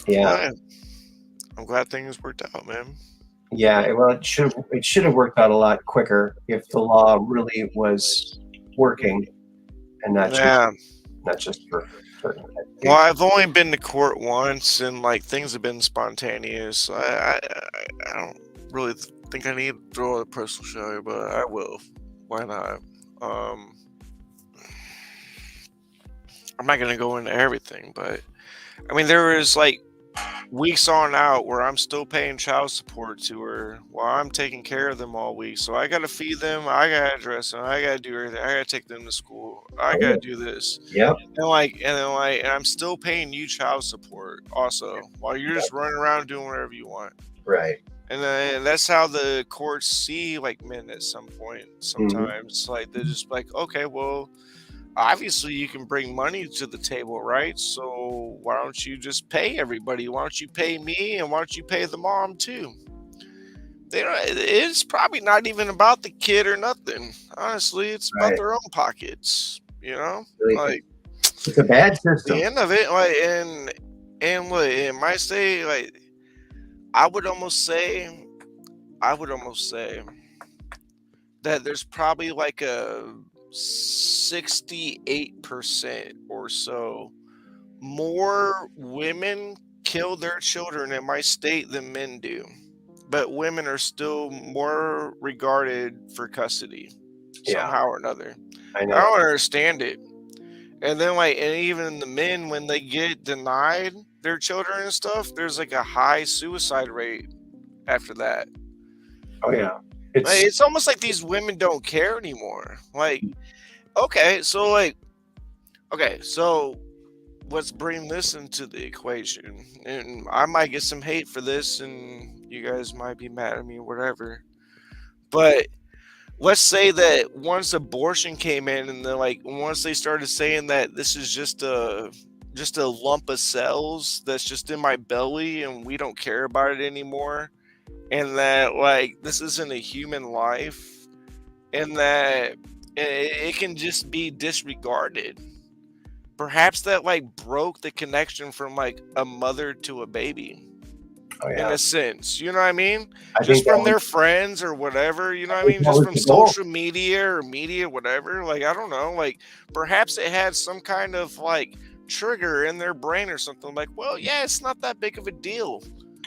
yeah, Well, I'm glad things worked out, man. yeah. Well, it should have worked out a lot quicker if the law really was working, and Yeah. not just for certain Well, cases. I've only been to court once, and like, things have been spontaneous. I don't really think I need to draw a personal show, but I will. Why not? Um, I'm not gonna go into everything, but I mean, there was like weeks on out where I'm still paying child support to her while I'm taking care of them all week. So I gotta feed them, I gotta dress them, I gotta do everything, I gotta take them to school, I gotta do this. Yep. And I'm still paying you child support also while you're just running around doing whatever you want. Right. And then that's how the courts see like men at some point. Mhm. Sometimes, like, they're just like, okay, well, obviously you can bring money to the table, right? So why don't you just pay everybody? Why don't you pay me, and why don't you pay the mom too? They don't, it's probably not even about the kid or nothing. Honestly, it's about Right. their own pockets. You know, Really, like, it's a bad the system. end of it, like, and what in my state, like, I would almost say, I would almost say that there's probably like a 68% or so more women kill their children in my state than men do. But women are still more regarded for custody Yeah, somehow or another. I I know. don't understand it. And then, like, and even the men, when they get denied their children and stuff, there's like a high suicide rate after that. Oh yeah, Like, it's it's almost like these women don't care anymore. Like, okay, so like, okay, so let's bring this into the equation. And I might get some hate for this, and you guys might be mad at me, whatever. But let's say that once abortion came in, and then like once they started saying that this is just a lump of cells that's just in my belly, and we don't care about it anymore, and that like this isn't a human life, and that it can just be disregarded. Perhaps that like broke the connection from like a mother to a baby Oh in yeah, a sense, you know what I mean? I Just think that from was their friends or whatever, you know I what I think mean? that Just was from the goal, social media or media, whatever. Like, I don't know. Like, perhaps it had some kind of like trigger in their brain or something. Like, well, yeah, it's not that big of a deal.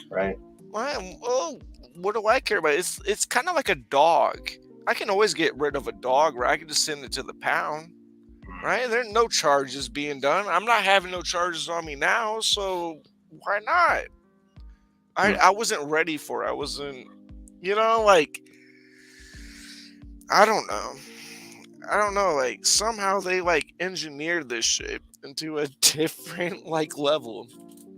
right? Well, what do I care about? It's kind of like a dog. I can always get rid of a dog, right? I can just send it to the pound, right? There are no charges being done. I'm not having no charges on me now, so why not? Hmm. I wasn't ready for it. I wasn't, like, I don't know. I don't know. Like, somehow they like engineered this shit into a different like level.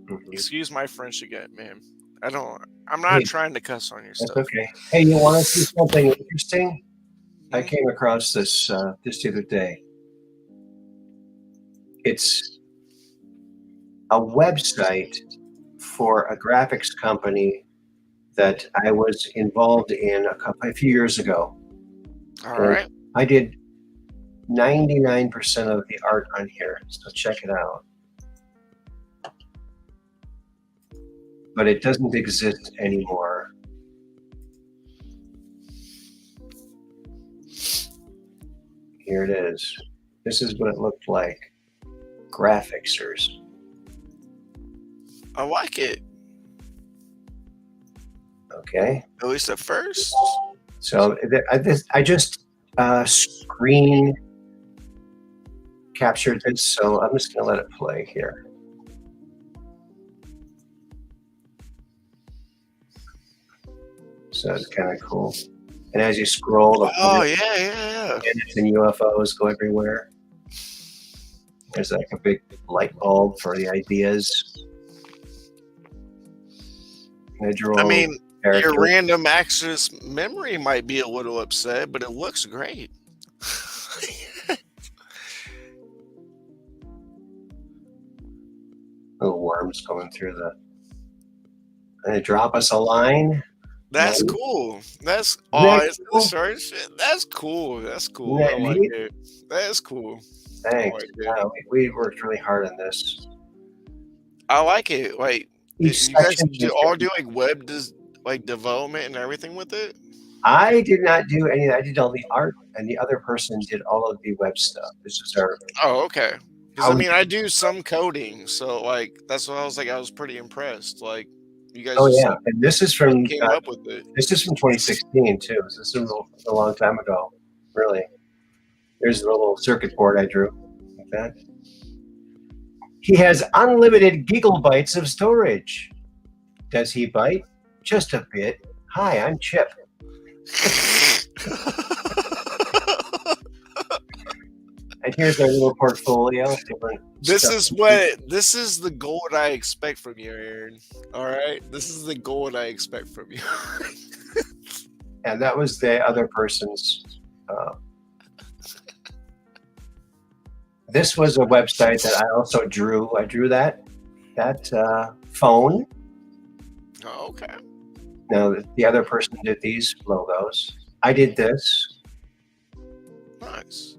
Mhm. Excuse my French again, man. I'm not Hey, trying to cuss on your that's stuff. okay. Hey, you want to see something interesting? I Hmm? came across this just the other day. It's a website for a graphics company that I was involved in a few years ago, All and right. I did 99% of the art on here. So check it out. But it doesn't exist anymore. Here it is. This is what it looked like. Graphicsers. I like it. Okay. At least at first. So I just screen captured this, so I'm just going to let it play here. So it's kind of cool. And as you scroll, the Oh yeah. planets and UFOs go everywhere. There's like a big light bulb for the ideas. And I drew I a little mean, your character. random access memory might be a little upset, but it looks great. Little worms going through the. And they drop us a line. That's Right? cool. That's Isn't that it's the cool? short shit. That's cool. That's Isn't cool. I that like neat? it. That's cool. I Thanks. like it. We worked really hard on this. I like it. Like Each you guys section is all do different. like like development and everything with it. I did not do any. I did all the art, and the other person did all of the web stuff. This is our Oh, okay. Because how I we. mean, I do some coding, so like that's what I was like. I was pretty impressed. Like you guys Oh just yeah, like and this is from came up with it. 2016 too. So this is a long time ago. Really. There's a little circuit board I drew like that. He has unlimited gigabytes of storage. Does he bite? Just a bit. Hi, I'm Chip. And here's our little portfolio. Different This stuff. this is the goal that I expect from you, Aaron. All right, this is the goal that I expect from you. And that was the other person's. Uh, this was a website that I also drew. I drew that phone. Oh, okay. Now the other person did these logos. I did this. Nice.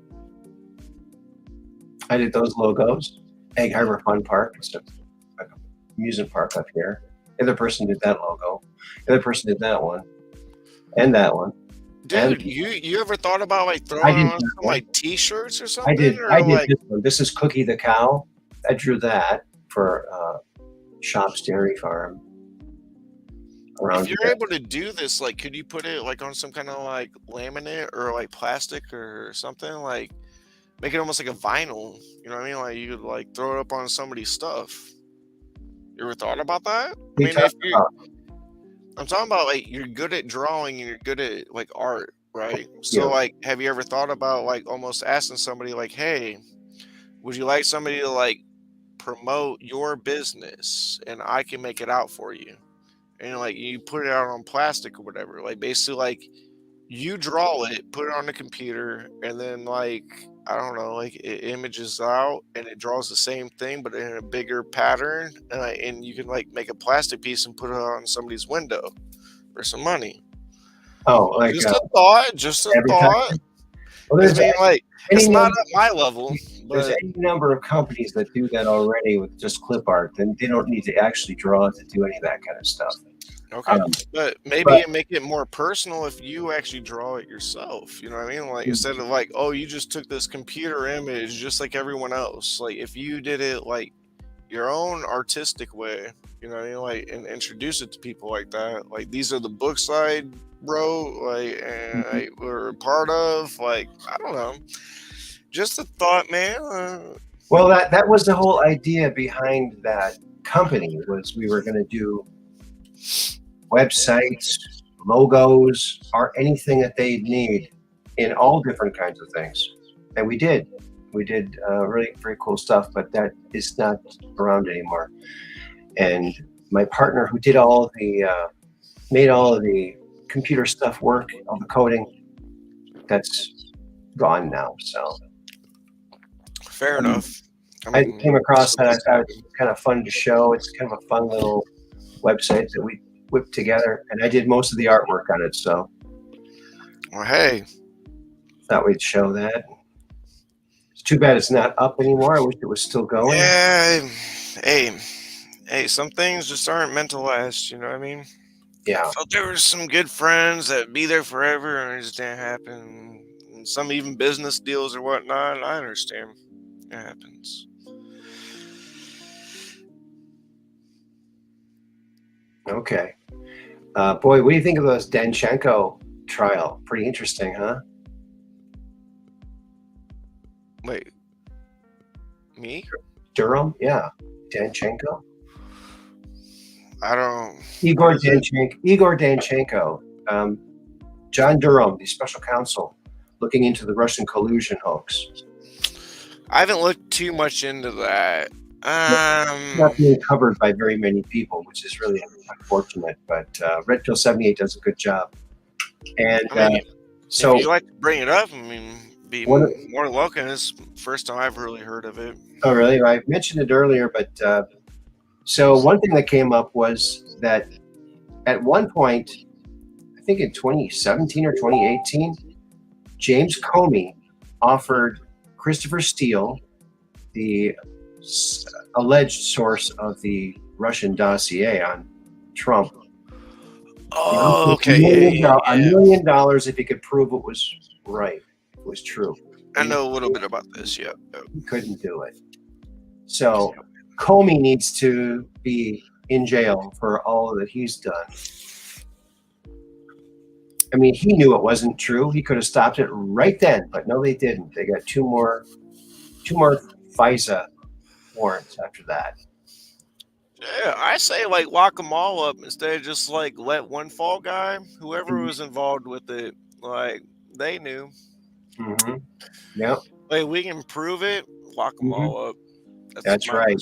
I did those logos. Egg Harbor Fun Park. It's a amusement park up here. The other person did that logo. The other person did that one. And that one. Dude, And you ever thought about like I throwing did on that some one. like t-shirts or I something? did Or like this one. This is Cookie the Cow. I drew that for Shop's Dairy Farm around if you're here. able to do this, like could you put it like on some kind of like laminate or like plastic or something? Like make it almost like a vinyl. You know what I mean? Like you could like throw it up on somebody's stuff. You ever thought about that? I We mean, if talked you about I'm talking about like you're good at drawing and you're good at like art, right? So you. like have you ever thought about like almost asking somebody like, "Hey, would you like somebody to like promote your business and I can make it out for you. And like you put it out on plastic or whatever. Like basically like you draw it, put it on the computer, and then like I don't know, like it images out and it draws the same thing but in a bigger pattern, and you can like make a plastic piece and put it on somebody's window for some money. Oh, like Just a thought, just a thought. advertising. Well, I there's mean, like any it's not number, at my level, there's but any number of companies that do that already with just clip art. Then they don't need to actually draw to do any of that kind of stuff. okay. But maybe make it more personal if you actually draw it yourself. You know what I mean? Like instead of like, oh, you just took this computer image just like everyone else. Like if you did it like your own artistic way, you know what I mean? Like and introduce it to people like that. Like these are the books I wrote, like and I were a part of. Like I don't know. Just a thought, man. Well, that was the whole idea behind that company, was we were going to do websites, logos, or anything that they need in all different kinds of things. And we did really very cool stuff, but that is not around anymore. And my partner who did all of the, made all of the computer stuff work, all the coding, that's gone now. So Fair enough. I came across that. I thought it was kind of fun to show. It's kind of a fun little website that we whipped together, and I did most of the artwork on it. So, well, hey, thought we'd show that. It's too bad it's not up anymore. I wish it was still going. Yeah, hey, some things just aren't meant to last. You know what I mean? Yeah. I felt there were some good friends that'd be there forever, and it just didn't happen. And some even business deals or whatnot. I understand. It happens. Okay. Boy, what do you think of those Danchenko trial? Pretty interesting, huh? Wait, me? Durham? Yeah. Danchenko? I don't. Igor Danchenko. John Durham, the special counsel, looking into the Russian collusion hoax. I haven't looked too much into that. Not being covered by very many people, which is really unfortunate. But Red Pill 78 does a good job. And I mean, so, if you like to bring it up, I mean, be more than welcome. It's the first time I've really heard of it. Oh, really? I mentioned it earlier, but so one thing that came up was that at one point, I think in 2017 or 2018, James Comey offered Christopher Steele, the alleged source of the Russian dossier on Trump. Oh, okay. $1 million if he could prove it was right, it was true. I know a little bit about this, yeah. He couldn't do it. So Comey needs to be in jail for all that he's done. I mean, he knew it wasn't true. He could have stopped it right then, but no, they didn't. They got two more FISA warrants after that. Yeah, I say like lock them all up instead of just like let one fall guy. Whoever was involved with it, like they knew. Mm-hmm. Yep. Like we can prove it, lock them all up. That's right.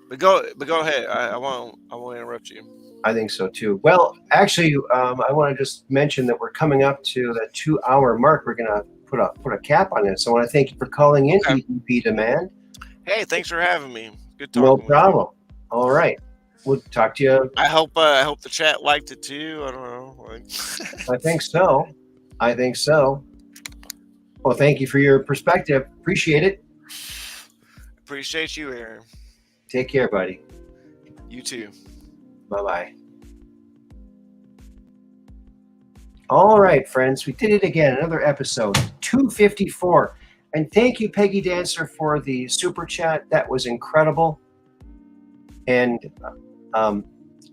But go ahead. I won't interrupt you. I think so too. Well, actually, I want to just mention that we're coming up to the 2-hour mark. We're gonna put a cap on it. So I want to thank you for calling in, EVP Demand. Hey, thanks for having me. Good talking. No problem. All right, we'll talk to you. I hope the chat liked it too. I don't know. I think so. Well, thank you for your perspective. Appreciate it. Appreciate you, Aaron. Take care, buddy. You too. Bye-bye. All right, friends, we did it again. Another episode, 254. And thank you, Peggy Dancer, for the super chat. That was incredible. And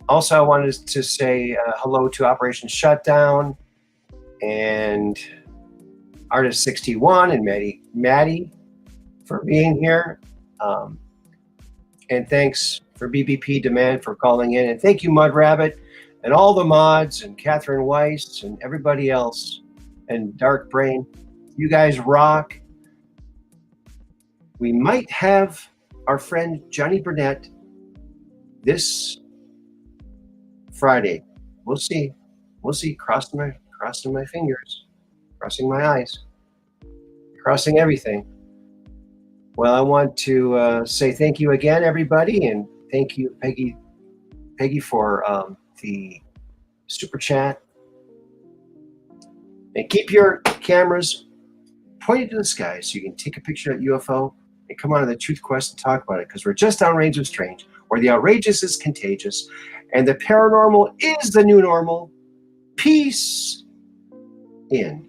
also, I wanted to say hello to Operation Shutdown and Artist 61 and Maddie for being here. And thanks for BBP Demand for calling in. And thank you, Mud Rabbit, and all the mods, and Catherine Weiss, and everybody else, and Dark Brain. You guys rock. We might have our friend Johnny Burnett this Friday. We'll see. We'll see. Crossing my fingers, crossing my eyes, crossing everything. Well, I want to say thank you again, everybody, and thank you, Peggy, for the super chat. And keep your cameras pointed to the sky so you can take a picture of that UFO and come on to the Truth Quest and talk about it, because we're just downrange of strange, where the outrageous is contagious, and the paranormal is the new normal. Peace in.